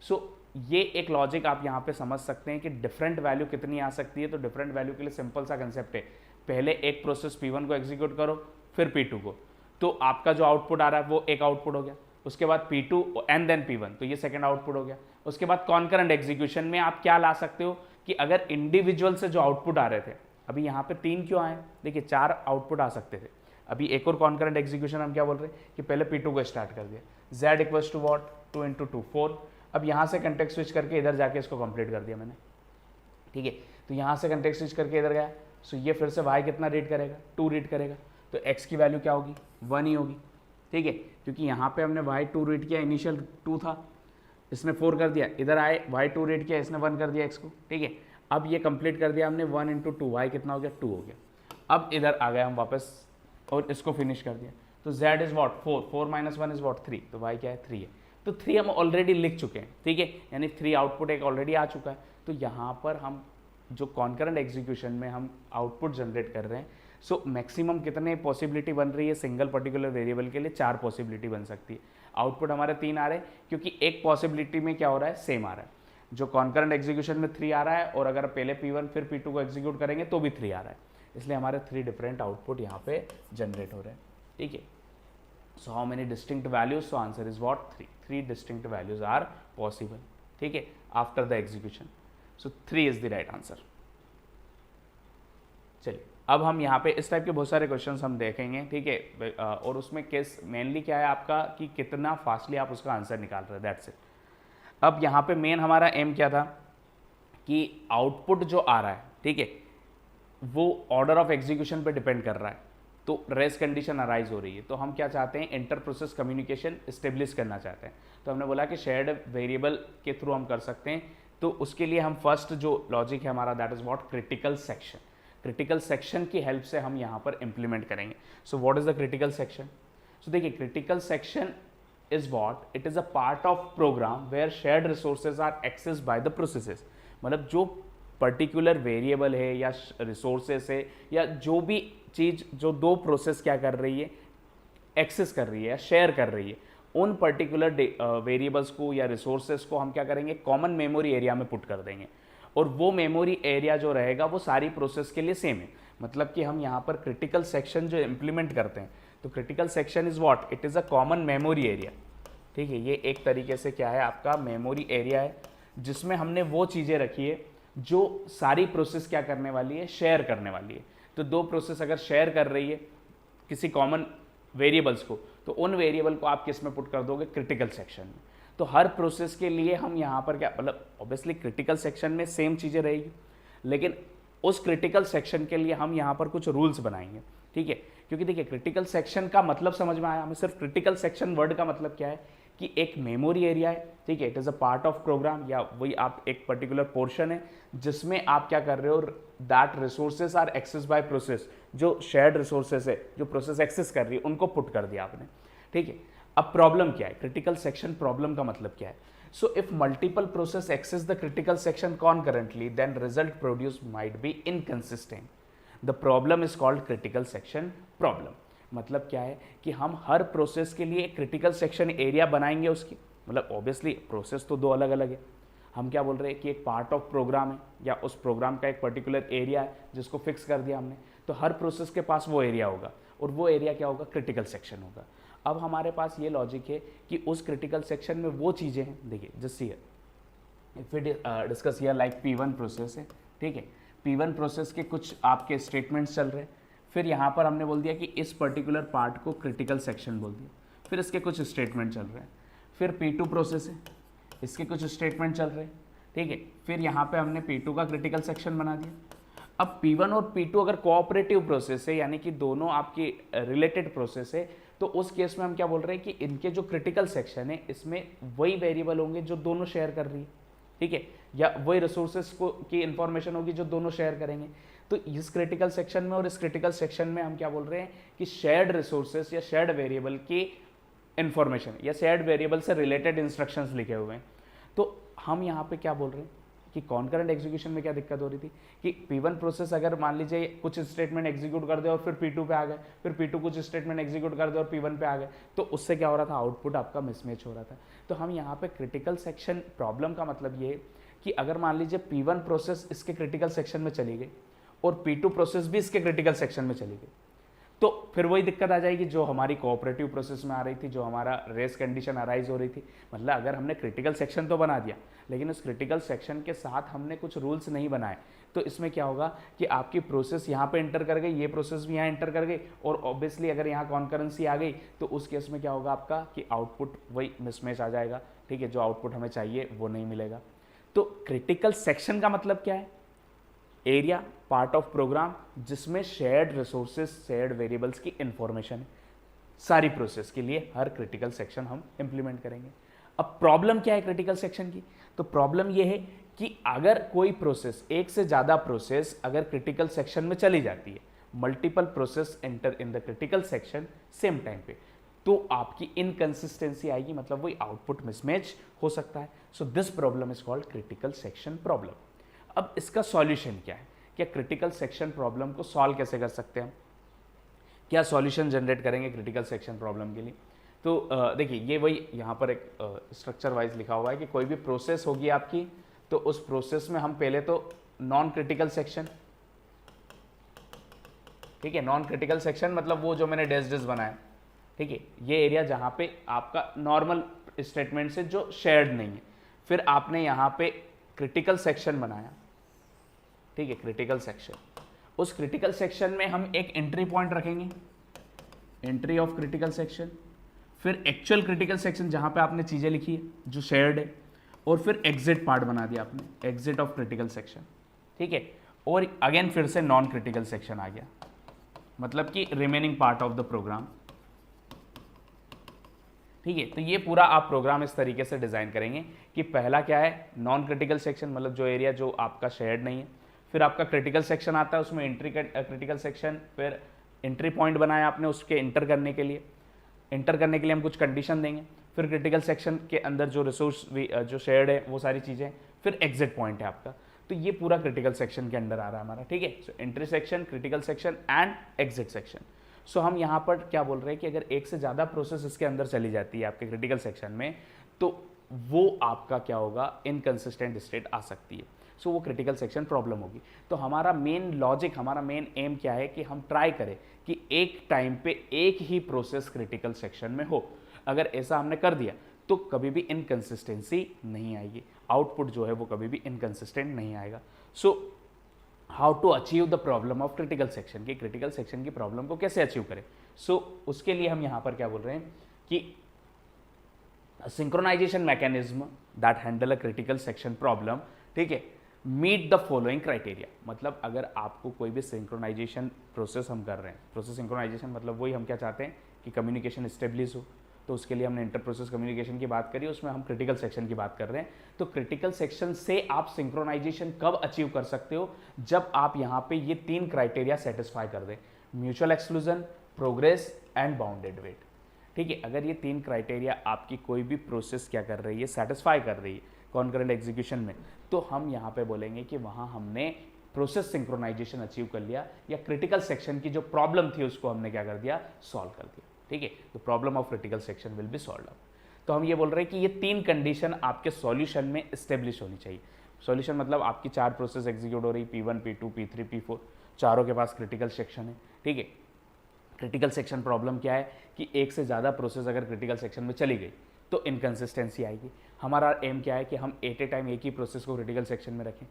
सो ये एक लॉजिक आप यहाँ पे समझ सकते हैं कि डिफरेंट वैल्यू कितनी आ सकती है। तो डिफरेंट वैल्यू के लिए सिंपल सा कंसेप्ट है, पहले एक प्रोसेस P1 को एग्जीक्यूट करो फिर P2 को, तो आपका जो आउटपुट आ रहा है वो एक आउटपुट हो गया, उसके बाद P2 एंड देन P1 तो ये सेकंड आउटपुट हो गया। उसके बाद कॉन्करेंट एग्जीक्यूशन में आप क्या ला सकते हो कि अगर इंडिविजुअल से जो आउटपुट आ रहे थे, अभी यहाँ पे 3 क्यों आए, देखिए 4 आउटपुट आ सकते थे, अभी एक और कॉन्करेंट एग्जीक्यूशन हम क्या बोल रहे हैं कि पहले P2 को स्टार्ट कर दिया, z equals to what 2 into 2 4, अब यहाँ से कंटेक्स्ट स्विच करके इधर जाके इसको कंप्लीट कर दिया मैंने, ठीक है। तो यहाँ से कंटेक्स्ट स्विच करके इधर गया, सो ये फिर से y कितना रीड करेगा 2 रीड करेगा, तो x की वैल्यू क्या होगी 1 ही होगी, ठीक है, क्योंकि यहाँ पे हमने y 2 रीड किया, इनिशियल 2 था, इसने 4 कर दिया, इधर आए y 2 रीड किया, इसने 1 कर दिया x को, ठीक है। अब ये कंप्लीट कर दिया हमने 1 इंटू 2, y कितना हो गया 2 हो गया। अब इधर आ गए हम वापस और इसको फिनिश कर दिया, तो z is what 4, 4 minus 1 is what 3, तो y क्या है 3 है, तो 3 हम ऑलरेडी लिख चुके हैं, ठीक है, यानी 3 आउटपुट एक ऑलरेडी आ चुका है। तो यहाँ पर हम जो कॉन्करेंट एग्जीक्यूशन में हम आउटपुट जनरेट कर रहे हैं, सो मैक्सिमम कितने पॉसिबिलिटी बन रही है सिंगल पर्टिकुलर वेरिएबल के लिए 4 पॉसिबिलिटी बन सकती है। आउटपुट हमारे 3 आ रहे हैं क्योंकि एक पॉसिबिलिटी में क्या हो रहा है सेम आ रहा है, जो कॉन्करेंट एग्जीक्यूशन में 3 आ रहा है और अगर पहले P1 फिर P2 को एग्जीक्यूट करेंगे तो भी 3 आ रहा है, इसलिए हमारे 3 डिफरेंट आउटपुट यहाँ पे जनरेट हो रहे हैं, ठीक है। So how many distinct values, so answer is what 3 distinct values are possible, ठीक है, after the execution, so 3 is the right answer. चलिए अब हम यहाँ पे इस टाइप के बहुत सारे क्वेश्चंस हम देखेंगे, ठीक है, और उसमें केस मेनली क्या है आपका कि कितना फास्टली आप उसका आंसर निकाल रहे हैं, दैट्स इट। अब यहाँ पे मेन हमारा एम क्या था कि आउटपुट जो आ रहा है, ठीक है, वो ऑर्डर ऑफ एग्जीक्यूशन पे डिपेंड कर रहा है, तो रेस कंडीशन अराइज हो रही है, तो हम क्या चाहते हैं, इंटर प्रोसेस कम्युनिकेशन इस्टेब्लिश करना चाहते हैं। तो हमने बोला कि शेयर्ड वेरिएबल के थ्रू हम कर सकते हैं, तो उसके लिए हम फर्स्ट जो लॉजिक है हमारा, that is what, critical section. Critical section की हेल्प से हम यहाँ पर इंप्लीमेंट करेंगे। So what is the critical section? So देखिए, critical section is what, it is a part of program where shared resources are access by the processes. मतलब जो particular variable है या रिसोर्सेस है या जो भी चीज जो दो प्रोसेस क्या कर रही है, एक्सेस कर रही है या शेयर कर रही है, उन पर्टिकुलर वेरिएबल्स को या रिसोर्सेस को हम क्या करेंगे, कॉमन मेमोरी एरिया में पुट कर देंगे, और वो मेमोरी एरिया जो रहेगा वो सारी प्रोसेस के लिए सेम है। मतलब कि हम यहाँ पर क्रिटिकल सेक्शन जो इम्प्लीमेंट करते हैं, तो critical section is what, it is a common memory area, ठीक है। ये एक तरीके से क्या है, आपका मेमोरी एरिया है, जिसमें हमने वो चीज़ें रखी है जो सारी प्रोसेस क्या करने वाली है, शेयर करने वाली है। तो दो प्रोसेस अगर शेयर कर रही है किसी कॉमन वेरिएबल्स को, तो उन वेरिएबल को आप किस में पुट कर दोगे, क्रिटिकल सेक्शन में। तो हर प्रोसेस के लिए हम यहाँ पर क्या, मतलब ऑब्वियसली क्रिटिकल सेक्शन में सेम चीज़ें रहेगी, लेकिन उस क्रिटिकल सेक्शन के लिए हम यहाँ पर कुछ रूल्स बनाएंगे, ठीक है। क्योंकि देखिए, क्रिटिकल सेक्शन का मतलब समझ में आया हमें, सिर्फ क्रिटिकल सेक्शन वर्ड का मतलब क्या है कि एक मेमोरी एरिया है, ठीक है, it is a part of program, या वही आप एक पर्टिकुलर पोर्शन है जिसमें आप क्या कर रहे हो, that resources are access by process, जो शेयर्ड रिसोर्सेज है जो प्रोसेस एक्सेस कर रही है उनको पुट कर दिया आपने, ठीक है। अब प्रॉब्लम क्या है, क्रिटिकल सेक्शन प्रॉब्लम का मतलब क्या है? So if multiple process access the critical section concurrently, then result produce might be inconsistent. The problem is called critical section problem. मतलब क्या है कि हम हर प्रोसेस के लिए क्रिटिकल सेक्शन एरिया बनाएंगे उसकी, मतलब ऑब्वियसली प्रोसेस तो दो अलग अलग है, हम क्या बोल रहे हैं कि एक पार्ट ऑफ प्रोग्राम है या उस प्रोग्राम का एक पर्टिकुलर एरिया है जिसको फिक्स कर दिया हमने, तो हर प्रोसेस के पास वो एरिया होगा, और वो एरिया क्या होगा, क्रिटिकल सेक्शन होगा। अब हमारे पास ये लॉजिक है कि उस क्रिटिकल सेक्शन में वो चीज़ें हैं, देखिए just here if we discuss here like P1 process है, ठीक है, P1 प्रोसेस के कुछ आपके स्टेटमेंट्स चल रहे हैं, फिर यहाँ पर हमने बोल दिया कि इस पर्टिकुलर पार्ट को क्रिटिकल सेक्शन बोल दिया, फिर इसके कुछ स्टेटमेंट चल रहे हैं, फिर P2 प्रोसेस है, इसके कुछ स्टेटमेंट चल रहे हैं, ठीक है, फिर यहाँ पे हमने P2 का क्रिटिकल सेक्शन बना दिया। अब P1 और P2 अगर कोऑपरेटिव प्रोसेस है, यानी कि दोनों आपकी रिलेटेड प्रोसेस है, तो उस केस में हम क्या बोल रहे हैं कि इनके जो क्रिटिकल सेक्शन है इसमें वही वेरिएबल होंगे जो दोनों शेयर कर रही है, ठीक है, या वही रिसोर्सेस को की इंफॉर्मेशन होगी जो दोनों शेयर करेंगे। तो इस क्रिटिकल सेक्शन में और इस क्रिटिकल सेक्शन में हम क्या बोल रहे हैं कि शेयर्ड रिसोर्सेस या शेयर्ड वेरिएबल की इंफॉर्मेशन या शेयर्ड वेरिएबल से रिलेटेड इंस्ट्रक्शंस लिखे हुए हैं। तो हम यहाँ पे क्या बोल रहे हैं कि कॉन्करेंट एग्जीक्यूशन में क्या दिक्कत हो रही थी कि P1 प्रोसेस अगर मान लीजिए कुछ स्टेटमेंट एग्जीक्यूट कर दे और फिर P2 पे आ गए, फिर P2 कुछ स्टेटमेंट एग्जीक्यूट कर दे और P1 पे आ गए, तो उससे क्या हो रहा था, आउटपुट आपका मिसमैच हो रहा था। तो हम यहाँ पे क्रिटिकल सेक्शन प्रॉब्लम का मतलब ये है कि अगर मान लीजिए P1 प्रोसेस इसके क्रिटिकल सेक्शन में चली गई और P2 प्रोसेस भी इसके क्रिटिकल सेक्शन में चली गई, तो फिर वही दिक्कत आ जाएगी जो हमारी कोऑपरेटिव प्रोसेस में आ रही थी, जो हमारा रेस कंडीशन अराइज हो रही थी। मतलब अगर हमने क्रिटिकल सेक्शन तो बना दिया, लेकिन उस क्रिटिकल सेक्शन के साथ हमने कुछ रूल्स नहीं बनाए, तो इसमें क्या होगा कि आपकी प्रोसेस यहाँ पे एंटर कर गई, ये प्रोसेस भी यहाँ एंटर कर गई, और ऑब्वियसली अगर यहाँ कॉन्करेंसी आ गई तो उस केस में क्या होगा आपका कि आउटपुट वही मिसमैच आ जाएगा, ठीक है, जो आउटपुट हमें चाहिए वो नहीं मिलेगा। तो क्रिटिकल सेक्शन का मतलब क्या है, एरिया पार्ट ऑफ प्रोग्राम जिसमें शेयर्ड रिसोर्सेज शेयर्ड वेरिएबल्स की इंफॉर्मेशन है, सारी प्रोसेस के लिए हर क्रिटिकल सेक्शन हम इंप्लीमेंट करेंगे। अब प्रॉब्लम क्या है क्रिटिकल सेक्शन की, तो प्रॉब्लम ये है कि अगर कोई प्रोसेस, एक से ज़्यादा प्रोसेस अगर क्रिटिकल सेक्शन में चली जाती है, multiple process enter in the critical section same time पे, तो आपकी इनकंसिस्टेंसी आएगी, मतलब वही आउटपुट मिसमैच हो सकता है। So this problem is called critical section problem. अब इसका सॉल्यूशन क्या है, क्या क्रिटिकल सेक्शन प्रॉब्लम को सॉल्व कैसे कर सकते हैं, क्या सॉल्यूशन जनरेट करेंगे क्रिटिकल सेक्शन प्रॉब्लम के लिए? तो देखिए ये वही यहाँ पर एक स्ट्रक्चर वाइज लिखा हुआ है कि कोई भी प्रोसेस होगी आपकी, तो उस प्रोसेस में हम पहले तो नॉन क्रिटिकल सेक्शन, ठीक है, नॉन क्रिटिकल सेक्शन मतलब वो जो मैंने डैश डैश बनाया, ठीक है, ये एरिया जहाँ पे आपका नॉर्मल स्टेटमेंट से जो शेयर्ड नहीं है, फिर आपने यहाँ पे क्रिटिकल सेक्शन बनाया, ठीक है, क्रिटिकल सेक्शन, उस क्रिटिकल सेक्शन में हम एक एंट्री पॉइंट रखेंगे, एंट्री ऑफ क्रिटिकल सेक्शन, फिर एक्चुअल क्रिटिकल सेक्शन जहां पे आपने चीजें लिखी है जो शेयर्ड है, और फिर एग्जिट पार्ट बना दिया आपने, एग्जिट ऑफ क्रिटिकल सेक्शन, ठीक है। और अगेन फिर से नॉन क्रिटिकल सेक्शन आ गया, मतलब कि remaining part of the program, ठीक है। तो ये पूरा आप प्रोग्राम इस तरीके से डिजाइन करेंगे कि पहला क्या है, नॉन क्रिटिकल सेक्शन, मतलब जो एरिया जो आपका शेयर्ड नहीं है, फिर आपका क्रिटिकल सेक्शन आता है, उसमें एंट्री क्रिटिकल सेक्शन, फिर एंट्री पॉइंट बनाया आपने उसके एंटर करने के लिए, हम कुछ कंडीशन देंगे, फिर क्रिटिकल सेक्शन के अंदर जो रिसोर्स जो शेयर्ड है वो सारी चीजें, फिर एग्जिट पॉइंट है आपका। तो ये पूरा क्रिटिकल सेक्शन के अंडर आ रहा है हमारा, ठीक है। So entry section, critical section and exit section. So हम यहाँ पर क्या बोल रहे हैं कि अगर एक से ज़्यादा प्रोसेस इसके अंदर चली जाती है आपके क्रिटिकल सेक्शन में, तो वो आपका क्या होगा, इनकंसिस्टेंट स्टेट आ सकती है। सो वो क्रिटिकल सेक्शन प्रॉब्लम होगी। तो हमारा मेन लॉजिक, हमारा मेन एम क्या है कि हम ट्राई करें कि एक टाइम पे एक ही प्रोसेस क्रिटिकल सेक्शन में हो। अगर ऐसा हमने कर दिया तो कभी भी इनकंसिस्टेंसी नहीं आएगी, आउटपुट जो है वो कभी भी इनकंसिस्टेंट नहीं आएगा। So how to achieve the problem of critical section, कि क्रिटिकल सेक्शन की प्रॉब्लम को कैसे अचीव करें। सो उसके लिए हम यहां पर क्या बोल रहे हैं कि synchronization mechanism that handle a critical section problem, ठीक है, मीट द फॉलोइंग क्राइटेरिया। मतलब अगर आपको कोई भी सिंक्रोनाइजेशन प्रोसेस हम कर रहे हैं, प्रोसेस सिंक्रोनाइजेशन मतलब वही हम क्या चाहते हैं कि कम्युनिकेशन स्टेब्लिश हो, तो उसके लिए हमने इंटर प्रोसेस कम्युनिकेशन की बात करी, उसमें हम क्रिटिकल सेक्शन की बात कर रहे हैं। तो क्रिटिकल सेक्शन से आप सिंक्रोनाइजेशन कब अचीव कर सकते हो, जब आप यहाँ पे ये 3 क्राइटेरिया सेटिस्फाई कर दें, mutual exclusion, progress and bounded wait, ठीक है। अगर ये 3 क्राइटेरिया आपकी कोई भी प्रोसेस क्या कर रही है, सेटिस्फाई कर रही है कॉन्करेंट एग्जीक्यूशन में, तो हम यहाँ पे बोलेंगे कि वहाँ हमने प्रोसेस सिंक्रोनाइजेशन अचीव कर लिया, या क्रिटिकल सेक्शन की जो प्रॉब्लम थी उसको हमने क्या कर दिया, सॉल्व कर दिया, ठीक है। तो problem of critical section will be solved up. तो हम ये बोल रहे हैं कि ये 3 कंडीशन आपके सॉल्यूशन में एस्टेब्लिश होनी चाहिए। सॉल्यूशन मतलब आपकी 4 प्रोसेस एग्जीक्यूट हो रही, P1, P2, P3, P4, चारों के पास क्रिटिकल सेक्शन है, ठीक है। क्रिटिकल सेक्शन प्रॉब्लम क्या है कि एक से ज़्यादा प्रोसेस अगर क्रिटिकल सेक्शन में चली गई तो इनकंसिस्टेंसी आएगी। हमारा एम क्या है कि हम एट ए टाइम एक ही प्रोसेस को क्रिटिकल सेक्शन में रखें।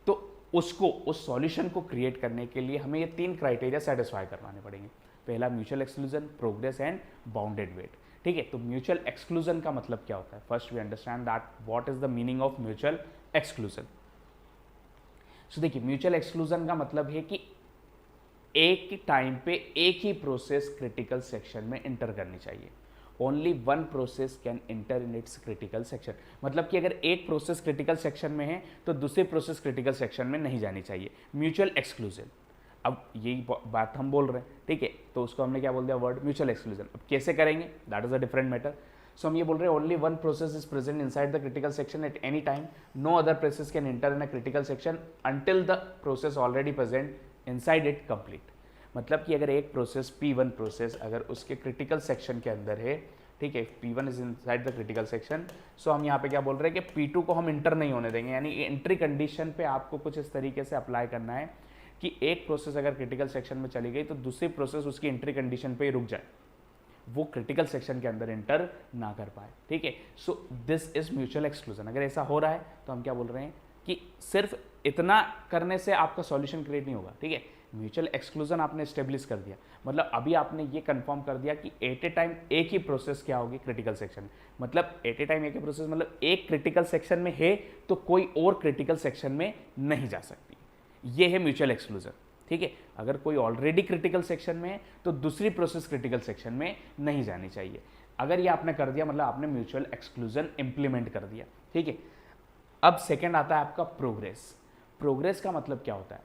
तो उसको, उस सॉल्यूशन को क्रिएट करने के लिए हमें ये 3 क्राइटेरिया सेटिस्फाई करवाने पड़ेंगे। पहला mutual exclusion, progress and bounded wait, ठीक है। तो म्यूचुअल एक्सक्लूजन का मतलब क्या होता है, first we understand that what is the meaning of mutual exclusion. So देखिए, म्यूचुअल एक्सक्लूजन का मतलब है कि एक टाइम पे एक ही प्रोसेस क्रिटिकल सेक्शन में इंटर करनी चाहिए। Only one process can enter in its critical section, मतलब कि अगर एक प्रोसेस क्रिटिकल सेक्शन में है तो दूसरी प्रोसेस क्रिटिकल सेक्शन में नहीं जानी चाहिए, म्यूचुअल एक्सक्लूजन। अब यही बात हम बोल रहे हैं, ठीक है। तो उसको हमने क्या बोल दिया, वर्ड म्यूचुअल एक्सक्लूजन। अब कैसे करेंगे, that is a different matter. So हम ये बोल रहे हैं only one process is present inside the critical section at any time, no other process can enter in a critical section until the process already present inside it complete. मतलब कि अगर एक process P1 process अगर उसके critical section के अंदर है, ठीक है, P1 is inside the critical section, so हम यहाँ पे क्या बोल रहे हैं कि P2 को हम इंटर नहीं होने देंगे। यानी एंट्री कंडीशन पे आपको कुछ इस तरीके से अप्लाई करना है कि एक प्रोसेस अगर क्रिटिकल सेक्शन में चली गई तो दूसरी प्रोसेस उसकी एंट्री कंडीशन पे ही रुक जाए, वो क्रिटिकल सेक्शन के अंदर एंटर ना कर पाए, ठीक है। सो दिस इज म्यूचुअल एक्सक्लूजन। अगर ऐसा हो रहा है तो हम क्या बोल रहे हैं कि सिर्फ इतना करने से आपका सॉल्यूशन क्रिएट नहीं होगा, ठीक है। म्यूचुअल एक्सक्लूजन आपने एस्टेब्लिश कर दिया, मतलब अभी आपने ये कंफर्म कर दिया कि एट ए टाइम एक ही प्रोसेस क्या होगी क्रिटिकल सेक्शन में। मतलब एट ए टाइम एक ही प्रोसेस मतलब एक क्रिटिकल सेक्शन में है तो कोई और क्रिटिकल सेक्शन में नहीं जा सकती, ये है म्यूचुअल एक्सक्लूजन, ठीक है। अगर कोई ऑलरेडी क्रिटिकल सेक्शन में है तो दूसरी प्रोसेस क्रिटिकल सेक्शन में नहीं जानी चाहिए। अगर ये आपने कर दिया मतलब आपने म्यूचुअल एक्सक्लूजन इंप्लीमेंट कर दिया, ठीक है। अब सेकेंड आता है आपका प्रोग्रेस। प्रोग्रेस का मतलब क्या होता है,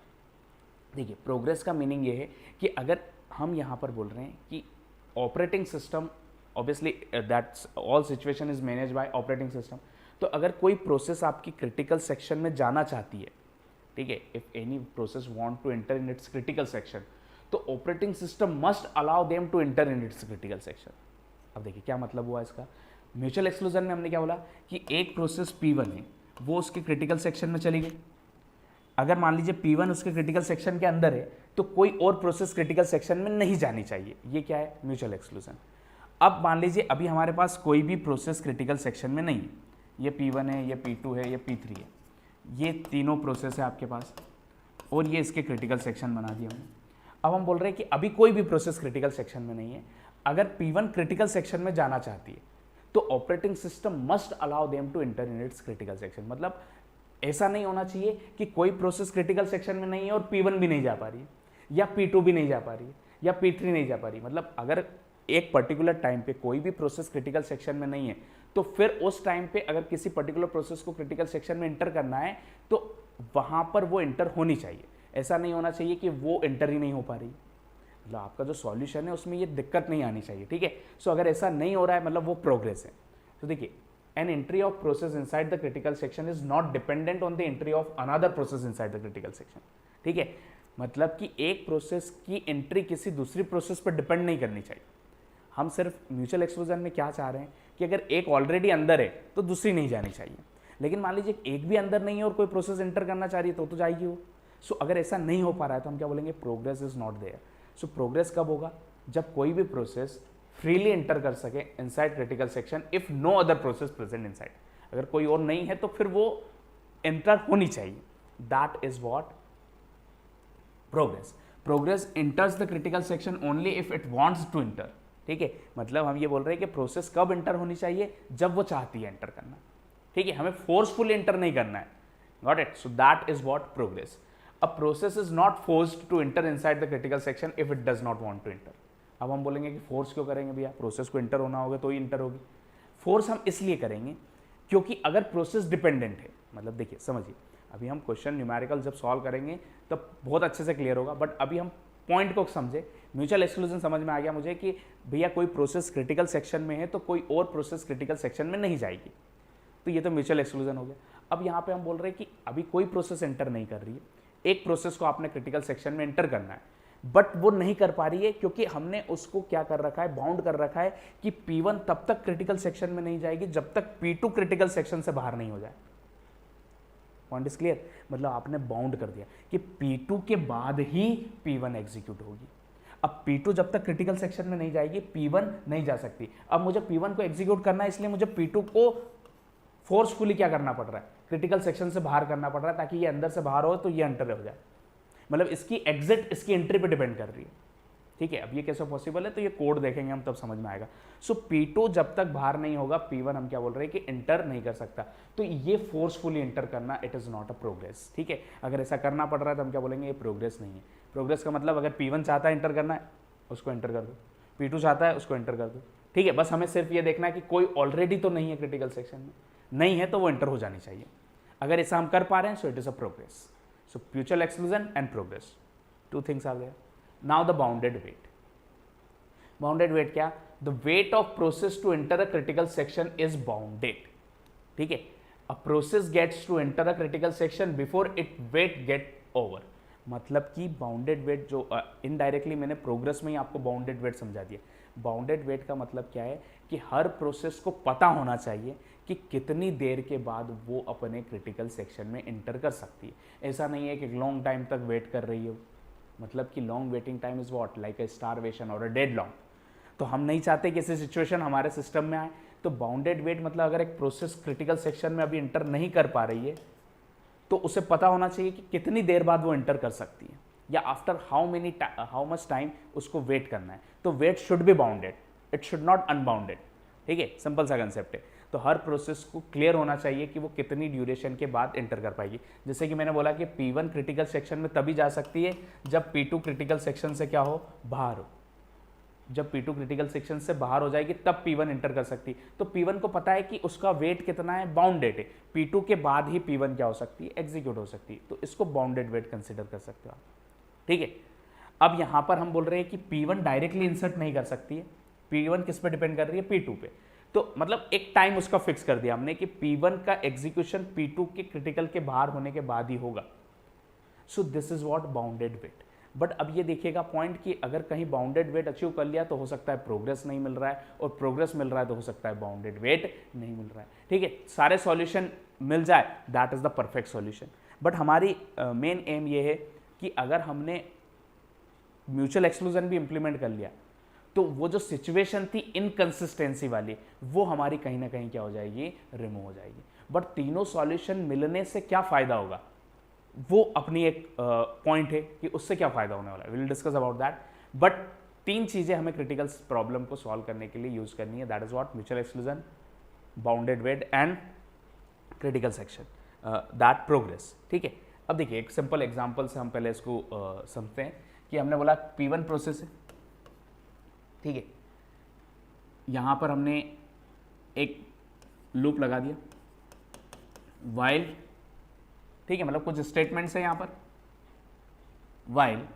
देखिए प्रोग्रेस का मीनिंग ये है कि अगर हम यहाँ पर बोल रहे हैं कि operating system, obviously that's all situation is manage by operating system, तो अगर कोई प्रोसेस आपकी क्रिटिकल सेक्शन में जाना चाहती है, ठीक है, if any process want to enter in its critical section, तो operating system must allow them to enter in its critical section. अब देखिए क्या मतलब हुआ इसका, म्यूचुअल एक्सक्लूजन में हमने क्या बोला कि एक प्रोसेस P1 है, वो उसके क्रिटिकल सेक्शन में चली गई। अगर मान लीजिए P1 उसके क्रिटिकल सेक्शन के अंदर है तो कोई और प्रोसेस क्रिटिकल सेक्शन में नहीं जानी चाहिए, ये क्या है, म्यूचुअल एक्सक्लूजन। अब मान लीजिए अभी हमारे पास कोई भी प्रोसेस क्रिटिकल सेक्शन में नहीं है, ये P1 है, ये P2 है, ये P3 है, ये तीनों प्रोसेस है आपके पास। और ये इसके क्रिटिकल सेक्शन बना दिए हमने। अब हम बोल रहे हैं कि अभी कोई भी प्रोसेस क्रिटिकल सेक्शन में नहीं है, अगर P1 क्रिटिकल सेक्शन में जाना चाहती है तो operating system must allow them to enter in its critical section. मतलब ऐसा नहीं होना चाहिए कि कोई प्रोसेस क्रिटिकल सेक्शन में नहीं है और P1 भी नहीं जा पा रही है, या P2 भी नहीं जा पा रही है, या P3 नहीं जा पा रही। मतलब अगर एक पर्टिकुलर टाइम पे कोई भी प्रोसेस क्रिटिकल सेक्शन में नहीं है तो फिर उस टाइम पे अगर किसी पर्टिकुलर प्रोसेस को क्रिटिकल सेक्शन में एंटर करना है तो वहां पर वो एंटर होनी चाहिए। ऐसा नहीं होना चाहिए कि वो एंटर ही नहीं हो पा रही। मतलब आपका जो सॉल्यूशन है उसमें ये दिक्कत नहीं आनी चाहिए, ठीक है। सो अगर ऐसा नहीं हो रहा है मतलब वो प्रोग्रेस है। तो देखिए, an entry of process inside the critical section is not dependent on the entry of another process inside the critical section, ठीक है। मतलब कि एक प्रोसेस की एंट्री किसी दूसरी प्रोसेस पर डिपेंड नहीं करनी चाहिए। हम सिर्फ म्यूचुअल एक्सक्लूजन में क्या चाह रहे हैं कि अगर एक ऑलरेडी अंदर है तो दूसरी नहीं जानी चाहिए। लेकिन मान लीजिए एक भी अंदर नहीं है और कोई प्रोसेस एंटर करना चाह रही है तो जाएगी वो। सो अगर ऐसा नहीं हो पा रहा है तो हम क्या बोलेंगे, progress is not there. So progress कब होगा, जब कोई भी प्रोसेस फ्रीली एंटर कर सके inside critical section if no other process present inside. अगर कोई और नहीं है तो फिर वो एंटर होनी चाहिए। That is what progress. Progress enters the critical section only if it wants to enter, ठीक है। मतलब हम ये बोल रहे हैं कि प्रोसेस कब एंटर होनी चाहिए, जब वो चाहती है एंटर करना, ठीक है। हमें फोर्सफुली एंटर नहीं करना है। Got it. So that is what progress. A process is not forced to enter inside the critical section if it does not want to enter. अब हम बोलेंगे कि फोर्स क्यों करेंगे भैया, प्रोसेस को एंटर होना होगा तो ही एंटर होगी। फोर्स हम इसलिए करेंगे क्योंकि अगर प्रोसेस डिपेंडेंट है, मतलब देखिए समझिए, अभी हम क्वेश्चन न्यूमेरिकल जब सॉल्व करेंगे तब बहुत अच्छे से क्लियर होगा, बट अभी हम पॉइंट को समझे। म्यूचुअल एक्सक्लूजन समझ में आ गया मुझे कि भैया कोई प्रोसेस क्रिटिकल सेक्शन में है तो कोई और प्रोसेस क्रिटिकल सेक्शन में नहीं जाएगी, तो ये तो म्यूचुअल एक्सक्लूजन हो गया। अब यहाँ पे हम बोल रहे हैं कि अभी कोई प्रोसेस एंटर नहीं कर रही है, एक प्रोसेस को आपने क्रिटिकल सेक्शन में एंटर करना है, बट वो नहीं कर पा रही है क्योंकि हमने उसको क्या कर रखा है, बाउंड कर रखा है कि P1 तब तक क्रिटिकल सेक्शन में नहीं जाएगी जब तक P2 क्रिटिकल सेक्शन से बाहर नहीं हो जाए। Point is clear. मतलब आपने बाउंड कर दिया कि P2 के बाद ही P1 एग्जीक्यूट होगी। अब P2 जब तक क्रिटिकल सेक्शन में नहीं जाएगी P1 नहीं जा सकती। अब मुझे P1 को एग्जीक्यूट करना है, इसलिए मुझे P2 को फोर्सफुली क्या करना पड़ रहा है, क्रिटिकल सेक्शन से बाहर करना पड़ रहा है, ताकि ये अंदर से बाहर हो तो ये एंटर हो जाए। मतलब इसकी एग्जिट इसकी एंट्री पे डिपेंड कर रही है, ठीक है। अब ये कैसे पॉसिबल है, तो ये कोड देखेंगे हम तब समझ में आएगा। सो P2 जब तक बाहर नहीं होगा P1 हम क्या बोल रहे हैं कि एंटर नहीं कर सकता। तो ये फोर्सफुली एंटर करना it is not a progress, ठीक है। अगर ऐसा करना पड़ रहा है तो हम क्या बोलेंगे, ये प्रोग्रेस नहीं है। प्रोग्रेस का मतलब अगर P1 चाहता है एंटर करना है उसको एंटर कर दो, P2 चाहता है उसको एंटर कर दो, ठीक है। बस हमें सिर्फ ये देखना है कि कोई ऑलरेडी तो नहीं है क्रिटिकल सेक्शन में, नहीं है तो वो एंटर हो जानी चाहिए। अगर ऐसा हम कर पा रहे हैं so it is a progress. So mutual exclusion and progress, two things are there. Now the bounded weight. Bounded weight क्या? The weight of process to enter a critical section is bounded. ठीक है? A process gets to enter a critical section before it weight get over. मतलब कि bounded wait जो indirectly मैंने progress में ही आपको bounded wait समझा दिया। बाउंडेड वेट का मतलब क्या है कि हर प्रोसेस को पता होना चाहिए कि कितनी देर के बाद वो अपने क्रिटिकल सेक्शन में एंटर कर सकती है। ऐसा नहीं है कि लॉन्ग टाइम तक वेट कर रही हो, मतलब कि long waiting time is what, like a starvation और अ डेड लॉन्ग। तो हम नहीं चाहते कि ऐसी सिचुएशन हमारे सिस्टम में आए। तो बाउंडेड वेट मतलब अगर एक प्रोसेस क्रिटिकल सेक्शन में अभी एंटर नहीं कर पा रही है तो उसे पता होना चाहिए कि कितनी देर बाद वो एंटर कर सकती है, या आफ्टर हाउ मच टाइम उसको वेट करना है। तो wait should be bounded, it should not unbounded, ठीक है। सिंपल सा कंसेप्ट है। तो हर प्रोसेस को क्लियर होना चाहिए कि वो कितनी ड्यूरेशन के बाद एंटर कर पाएगी। जैसे कि मैंने बोला कि P1 क्रिटिकल सेक्शन में तभी जा सकती है जब P2 क्रिटिकल सेक्शन से क्या हो, बाहर हो। जब P2 क्रिटिकल सेक्शन से बाहर हो जाएगी तब P1 एंटर कर सकती है। तो P1 को पता है कि उसका वेट कितना है, बाउंडेड है। P2 के बाद ही P1 क्या हो सकती है, एग्जीक्यूट हो सकती है। तो इसको बाउंडेड वेट कंसिडर कर सकते हो आप, ठीक है। अब यहां पर हम बोल रहे हैं कि P1 डायरेक्टली इंसर्ट नहीं कर सकती है। P1 किस पे डिपेंड कर रही है, P2 पे। तो मतलब एक टाइम उसका फिक्स कर दिया हमने कि P1 का एग्जीक्यूशन P2 के क्रिटिकल के बाहर होने के बाद ही होगा। So this is what bounded wait. But अब ये देखिएगा पॉइंट कि अगर कहीं बाउंडेड वेट अचीव कर लिया तो हो सकता है प्रोग्रेस नहीं मिल रहा है, और प्रोग्रेस मिल रहा है तो हो सकता है बाउंडेड वेट नहीं मिल रहा है, ठीक है। सारे सॉल्यूशन मिल जाए that is the perfect solution. But हमारी मेन एम ये है कि अगर हमने म्यूचुअल एक्सक्लूजन भी इंप्लीमेंट कर लिया तो वो जो सिचुएशन थी इनकंसिस्टेंसी वाली, वो हमारी कहीं ना कहीं क्या हो जाएगी, रिमूव हो जाएगी। बट तीनों सॉल्यूशन मिलने से क्या फायदा होगा, वो अपनी एक पॉइंट है कि उससे क्या फायदा होने वाला है, will discuss about that. But तीन चीजें हमें क्रिटिकल प्रॉब्लम को सॉल्व करने के लिए यूज करनी है, that is what mutual exclusion, bounded wait and critical section, that progress. ठीक है, अब देखिए एक सिंपल एग्जांपल से हम पहले इसको समझते हैं कि हमने बोला P1 प्रोसेस है, ठीक है, यहां पर हमने एक लूप लगा दिया वाइल, ठीक है, मतलब कुछ स्टेटमेंट्स है यहां पर, while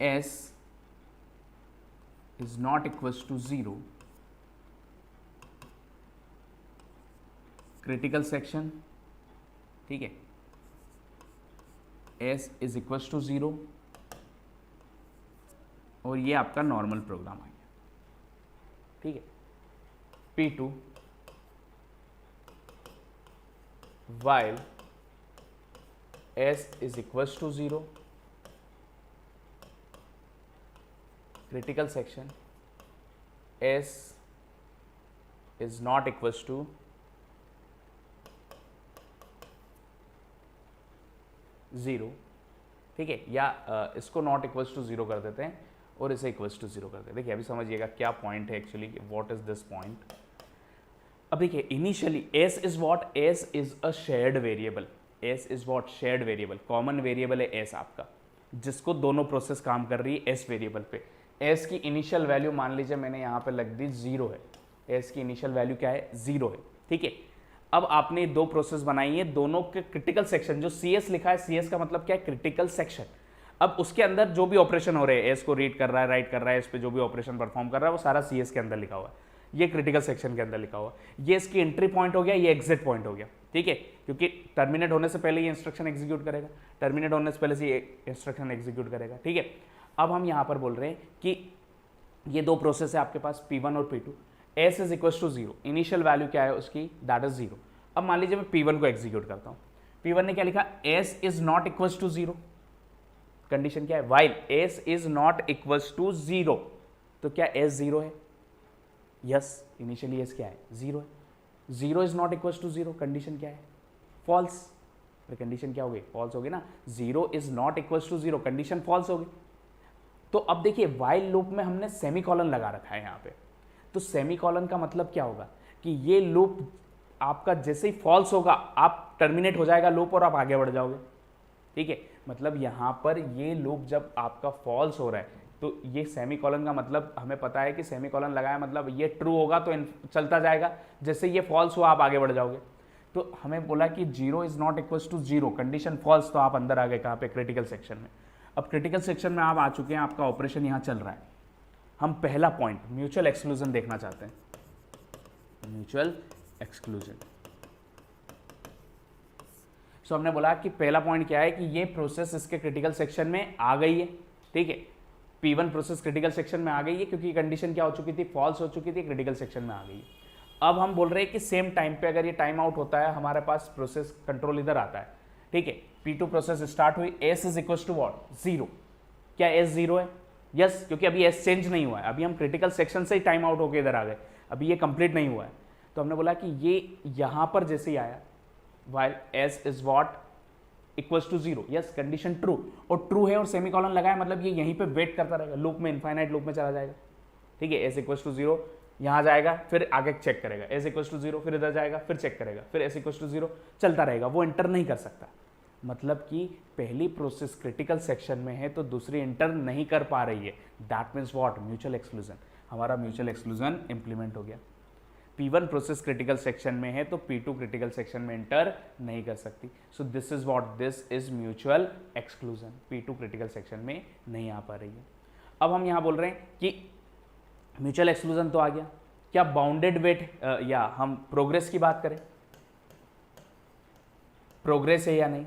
s is not equals to 0, critical section, ठीक है, s इज इक्वल्स टू 0, और ये आपका नॉर्मल प्रोग्राम आ गया, ठीक है। P2 while s is equals to 0, critical section s is not equals to 0, ठीक है, या इसको नॉट इक्वल्स टू 0 कर देते हैं और इसे इक्वल्स टू 0 कर देते हैं। देखिए अभी समझिएगा क्या पॉइंट है actually, what is this point. अब देखिए initially s is what, s is a shared variable, s is what, shared variable, common variable है s आपका, जिसको दोनों प्रोसेस काम कर रही है s वेरिएबल पे। s की इनिशियल वैल्यू मान लीजिए मैंने यहाँ पे लग दी 0 है, s की इनिशियल वैल्यू क्या है, 0 है, ठीक है। अब आपने दो प्रोसेस बनाई है, दोनों के क्रिटिकल सेक्शन, जो cs लिखा है, cs का मतलब क्या है, क्रिटिकल सेक्शन। अब उसके अंदर जो भी ऑपरेशन हो रहे हैं, s को रीड कर रहा है, राइट कर रहा है, इस पे जो भी ऑपरेशन परफॉर्म कर रहा है वो सारा cs के अंदर लिखा हुआ है, ये क्रिटिकल सेक्शन के अंदर लिखा हुआ है। ये इसकी एंट्री पॉइंट हो गया, ये एग्जिट पॉइंट हो गया, ठीक है, क्योंकि टर्मिनेट होने से पहले ये इंस्ट्रक्शन एग्जीक्यूट करेगा, टर्मिनेट होने से पहले से ये इंस्ट्रक्शन एग्जीक्यूट करेगा, ठीक है। अब हम यहाँ पर बोल रहे हैं कि ये दो प्रोसेस है आपके पास P1 और P2, s is equal to 0, initial value क्या है उसकी, दैट इज 0। अब मान लीजिए मैं P1 को एग्जीक्यूट करता हूँ, P1 ने क्या लिखा, s is not equal to 0, condition क्या है, while s is not equal to 0, तो क्या s 0 है, यस, इनिशियली s क्या है, 0 है। 0 is not equal to 0, condition क्या है, फॉल्स, कंडीशन क्या हो गई, फॉल्स हो गई ना, 0 is not equal to 0, condition false हो गई। तो अब देखिए वाइल लूप में हमने सेमीकोलन लगा रखा है यहाँ पे, तो सेमीकोलन का मतलब क्या होगा कि ये लूप आपका जैसे ही फॉल्स होगा आप टर्मिनेट हो जाएगा लूप और आप आगे बढ़ जाओगे, ठीक है। मतलब यहाँ पर ये लूप जब आपका फॉल्स हो रहा है तो ये सेमीकोलन का मतलब हमें पता है कि सेमीकोलन लगाया मतलब ये ट्रू होगा तो चलता जाएगा, जैसे ये फॉल्स हुआ आप आगे बढ़ जाओगे। तो हमें बोला कि 0 is not equal to 0, condition false, तो आप अंदर आ गए कहाँ पे, क्रिटिकल सेक्शन में। अब क्रिटिकल सेक्शन में आप आ चुके हैं, आपका ऑपरेशन यहाँ चल रहा है। हम पहला पॉइंट म्यूचुअल एक्सक्लूजन देखना चाहते हैं, म्यूचुअल एक्सक्लूजन। सो हमने बोला कि पहला पॉइंट क्या है कि ये प्रोसेस इसके क्रिटिकल सेक्शन में आ गई है, ठीक है, P1 प्रोसेस क्रिटिकल सेक्शन में आ गई है क्योंकि कंडीशन क्या हो चुकी थी, फॉल्स हो चुकी थी, क्रिटिकल सेक्शन में आ गई है। अब हम बोल रहे हैं कि सेम टाइम पे अगर ये टाइम आउट होता है हमारे पास प्रोसेस कंट्रोल इधर आता है, ठीक है, P2 प्रोसेस स्टार्ट हुई, s is equal to what, 0, क्या s 0 है, यस, क्योंकि अभी s चेंज नहीं हुआ है, अभी हम क्रिटिकल सेक्शन से ही टाइम आउट होकर इधर आ गए, अभी ये कंप्लीट नहीं हुआ है। तो हमने बोला कि ये यहां पर जैसे ही आया, while s is what equals to 0, yes, condition true, और ट्रू है और सेमीकोलन लगाया मतलब ये यहीं पे वेट करता रहेगा, लूप में, इनफाइनाइट लूप में चला जाएगा, ठीक है। s इक्वल्स टू 0 यहाँ जाएगा, फिर आगे चेक करेगा, s इक्वल्स टू 0, फिर इधर जाएगा, फिर चेक करेगा, फिर s इक्वल्स टू 0, चलता रहेगा, वो एंटर नहीं कर सकता। मतलब कि पहली प्रोसेस क्रिटिकल सेक्शन में है तो दूसरी एंटर नहीं कर पा रही है, that means what, mutual exclusion, हमारा म्यूचुअल एक्सक्लूजन इंप्लीमेंट हो गया। P1 प्रोसेस क्रिटिकल सेक्शन में है तो P2 क्रिटिकल सेक्शन में एंटर नहीं कर सकती, सो this is what, this is mutual exclusion, P2 critical section में नहीं आ पा रही है। अब हम यहाँ बोल रहे हैं कि म्यूचुअल एक्सक्लूजन तो आ गया, क्या बाउंडेड वेट या हम प्रोग्रेस की बात करें, प्रोग्रेस है या नहीं,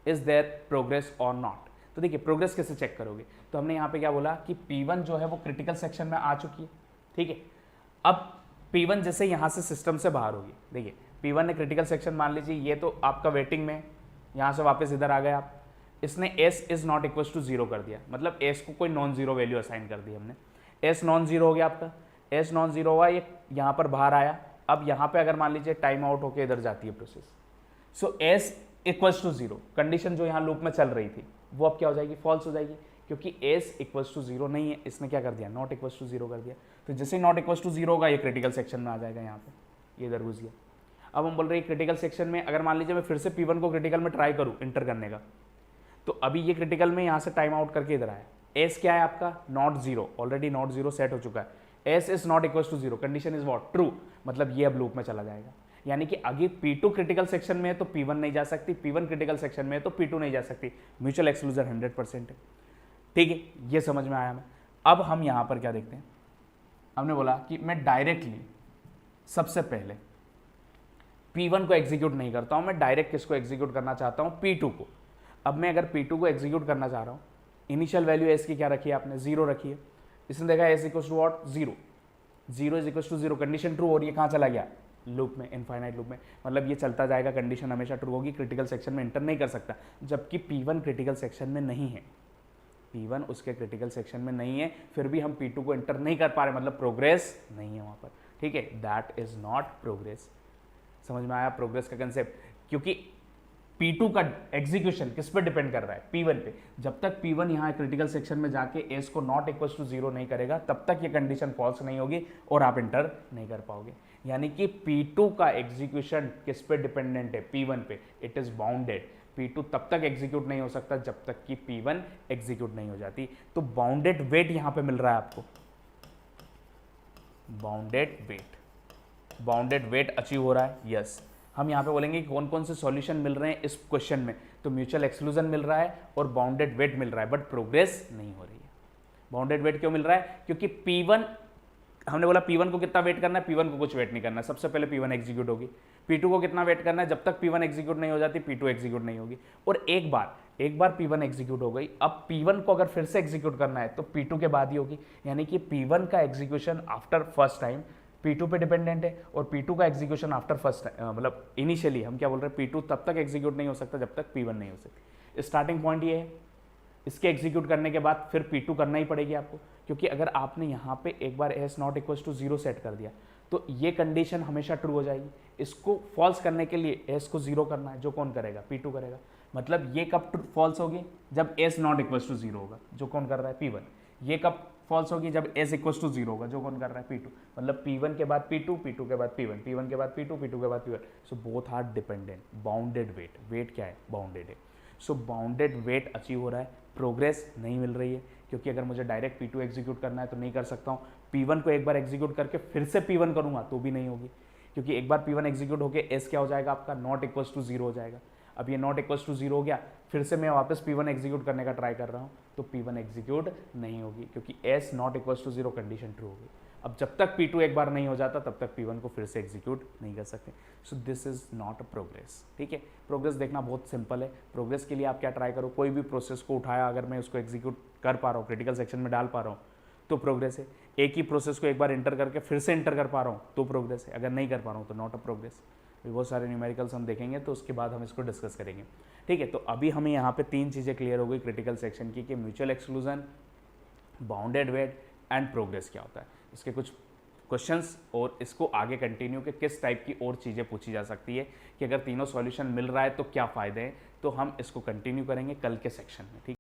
इज देयर प्रोग्रेस और नॉट। तो देखिए प्रोग्रेस कैसे चेक करोगे, तो हमने यहाँ पे क्या बोला कि P1 जो है वो क्रिटिकल सेक्शन में आ चुकी है, ठीक है। अब P1 जैसे यहाँ से सिस्टम से बाहर होगी, देखिए P1 ने क्रिटिकल सेक्शन मान लीजिए ये तो आपका वेटिंग में, यहाँ से वापस इधर आ गए आप, इसने s is not equal to 0 कर दिया, मतलब s को कोई नॉन जीरो वैल्यू असाइन कर दी हमने, s नॉन जीरो हो गया आपका, s नॉन जीरो हुआ, ये यहाँ पर बाहर आया। अब यहाँ पे अगर मान लीजिए टाइम आउट होकर इधर जाती है process, so s equals to zero, condition जो यहाँ लूप में चल रही थी वो अब क्या हो जाएगी, फॉल्स हो जाएगी, क्योंकि एस इक्वल्स टू जीरो नहीं है, इसने क्या कर दिया, नॉट इक्वल्स टू जीरो कर दिया। तो जैसे नॉट इक्वल्स टू जीरो होगा ये क्रिटिकल सेक्शन में आ जाएगा, यहाँ पे ये इधर घुस गया। अब हम बोल रहे हैं क्रिटिकल सेक्शन में अगर मान लीजिए मैं फिर से P1 को क्रिटिकल में ट्राई करूँ इंटर करने का, तो अभी ये क्रिटिकल में यहाँ से टाइम आउट करके इधर आया, एस क्या है आपका, not zero, already not zero set हो चुका है, s is not equals to zero, condition is what, true, मतलब ये अब लूप में चला जाएगा। यानी कि अगर P2 क्रिटिकल सेक्शन में है तो P1 नहीं जा सकती, P1 क्रिटिकल सेक्शन में है तो P2 नहीं जा सकती, म्यूचुअल एक्सक्लूजन 100% है। ठीक है, ये समझ में आया हमें। अब हम यहां पर क्या देखते हैं, हमने बोला कि मैं डायरेक्टली सबसे पहले P1 को एग्जीक्यूट नहीं करता हूं, मैं डायरेक्ट किसको एग्जीक्यूट करना चाहता हूं, P2 को। अब मैं अगर P2 को एग्जीक्यूट करना चाह रहा हूं, इनिशियल वैल्यू एस की क्या रखी है आपने, जीरो रखी है, इसने देखा s equal to what, zero, zero is equal to zero, condition true हो रही है, कहां चला गया, लूप में, इनफाइनाइट लूप में, मतलब ये चलता जाएगा, कंडीशन हमेशा ट्रू होगी, क्रिटिकल सेक्शन में इंटर नहीं कर सकता, जबकि P1 क्रिटिकल सेक्शन में नहीं है, P1 उसके क्रिटिकल सेक्शन में नहीं है, फिर भी हम P2 को इंटर नहीं कर पा रहे, मतलब प्रोग्रेस नहीं है वहां पर। ठीक है, दैट इज नॉट प्रोग्रेस। समझ में आया प्रोग्रेस का कंसेप्ट, क्योंकि P2 का एग्जीक्यूशन किस पे डिपेंड कर रहा है, P1 पे। जब तक P1 यहाँ क्रिटिकल सेक्शन में जाके एस को नॉट इक्वल टू जीरो नहीं करेगा, तब तक ये कंडीशन फॉल्स नहीं होगी और आप इंटर नहीं कर पाओगे। यानी कि P2 का एग्जीक्यूशन किस पे डिपेंडेंट है, P1 पे, इट इज बाउंडेड। P2 तब तक एग्जीक्यूट नहीं हो सकता जब तक कि P1 एग्जीक्यूट नहीं हो जाती। तो बाउंडेड वेट यहां पे मिल रहा है आपको, bounded wait, bounded wait achieve हो रहा है, यस। हम यहाँ पे बोलेंगे कि कौन कौन से सॉल्यूशन मिल रहे हैं इस क्वेश्चन में, तो म्यूचुअल एक्सक्लूजन मिल रहा है और बाउंडेड वेट मिल रहा है, बट प्रोग्रेस नहीं हो रही है। बाउंडेड वेट क्यों मिल रहा है, क्योंकि P1, हमने बोला P1 को कितना वेट करना है, P1 को कुछ वेट नहीं करना है, सबसे पहले P1 एग्जीक्यूट होगी। P2 को कितना वेट करना है, जब तक P1 एग्जीक्यूट नहीं हो जाती P2 एग्जीक्यूट नहीं होगी। और एक बार P1 एग्जीक्यूट हो गई, अब P1 को अगर फिर से एग्जीक्यूट करना है तो P2 के बाद ही होगी। यानी कि P1 का execution after first time P2 पे डिपेंडेंट है, और P2 का एग्जीक्यूशन आफ्टर फर्स्ट, मतलब इनिशियली हम क्या बोल रहे हैं, P2 तब तक एग्जीक्यूट नहीं हो सकता जब तक P1 नहीं हो सकती। स्टार्टिंग पॉइंट ये है, इसके एग्जीक्यूट करने के बाद फिर P2 करना ही पड़ेगी आपको, क्योंकि अगर आपने यहाँ पे एक बार S not equals to zero set कर दिया तो ये कंडीशन हमेशा ट्रू हो जाएगी। इसको फॉल्स करने के लिए एस को जीरो करना है, जो कौन करेगा, P2 करेगा। मतलब ये कब फॉल्स होगी, जब s not equals to zero होगा, जो कौन कर रहा है, P1। ये कब फॉल्स होगी, जब एस इक्वल्स टू जीरो होगा, जो कौन कर रहा है, P2। मतलब P1 के बाद P2, P2 के बाद P1, P1 के बाद P2, P2 के बाद P1। So both are dependent. Bounded wait, wait क्या है, बाउंडेड है। सो बाउंडेड वेट अचीव हो रहा है, प्रोग्रेस नहीं मिल रही है, क्योंकि अगर मुझे डायरेक्ट P2 एग्जीक्यूट करना है तो नहीं कर सकता हूँ। P1 को एक बार एग्जीक्यूट करके फिर से P1 करूँगा तो भी नहीं होगी, क्योंकि एक बार P1 एग्जीक्यूट होकर एस क्या हो जाएगा आपका, नॉट इक्वल्स टू जीरो हो जाएगा। अब ये नॉट इक्वल्स टू जीरो हो गया, फिर से मैं वापस P1 एग्जीक्यूट करने का ट्राई कर रहा हूँ तो P1 एग्जीक्यूट नहीं होगी, क्योंकि s not equals to zero condition true होगी। अब जब तक P2 एक बार नहीं हो जाता तब तक P1 को फिर से एग्जीक्यूट नहीं कर सकते। सो this is not a progress. ठीक है, प्रोग्रेस देखना बहुत सिंपल है। प्रोग्रेस के लिए आप क्या ट्राई करो, कोई भी प्रोसेस को उठाया, अगर मैं उसको एग्जीक्यूट कर पा रहा हूँ, क्रिटिकल सेक्शन में डाल पा रहा हूँ तो प्रोग्रेस है। एक ही प्रोसेस को एक बार इंटर करके फिर से इंटर कर पा रहा हूँ तो प्रोग्रेस है, अगर नहीं कर पा रहा हूँ तो नॉट अ प्रोग्रेस। बहुत सारे न्यूमेरिकल्स हम देखेंगे तो उसके बाद हम इसको डिस्कस करेंगे। ठीक है, तो अभी हमें यहाँ पे तीन चीज़ें क्लियर हो गई क्रिटिकल सेक्शन की, कि mutual exclusion, bounded wait and progress क्या होता है। इसके कुछ क्वेश्चंस और इसको आगे कंटिन्यू के किस टाइप की और चीज़ें पूछी जा सकती है, कि अगर तीनों सॉल्यूशन मिल रहा है तो क्या फ़ायदे हैं, तो हम इसको कंटिन्यू करेंगे कल के सेक्शन में। ठीक।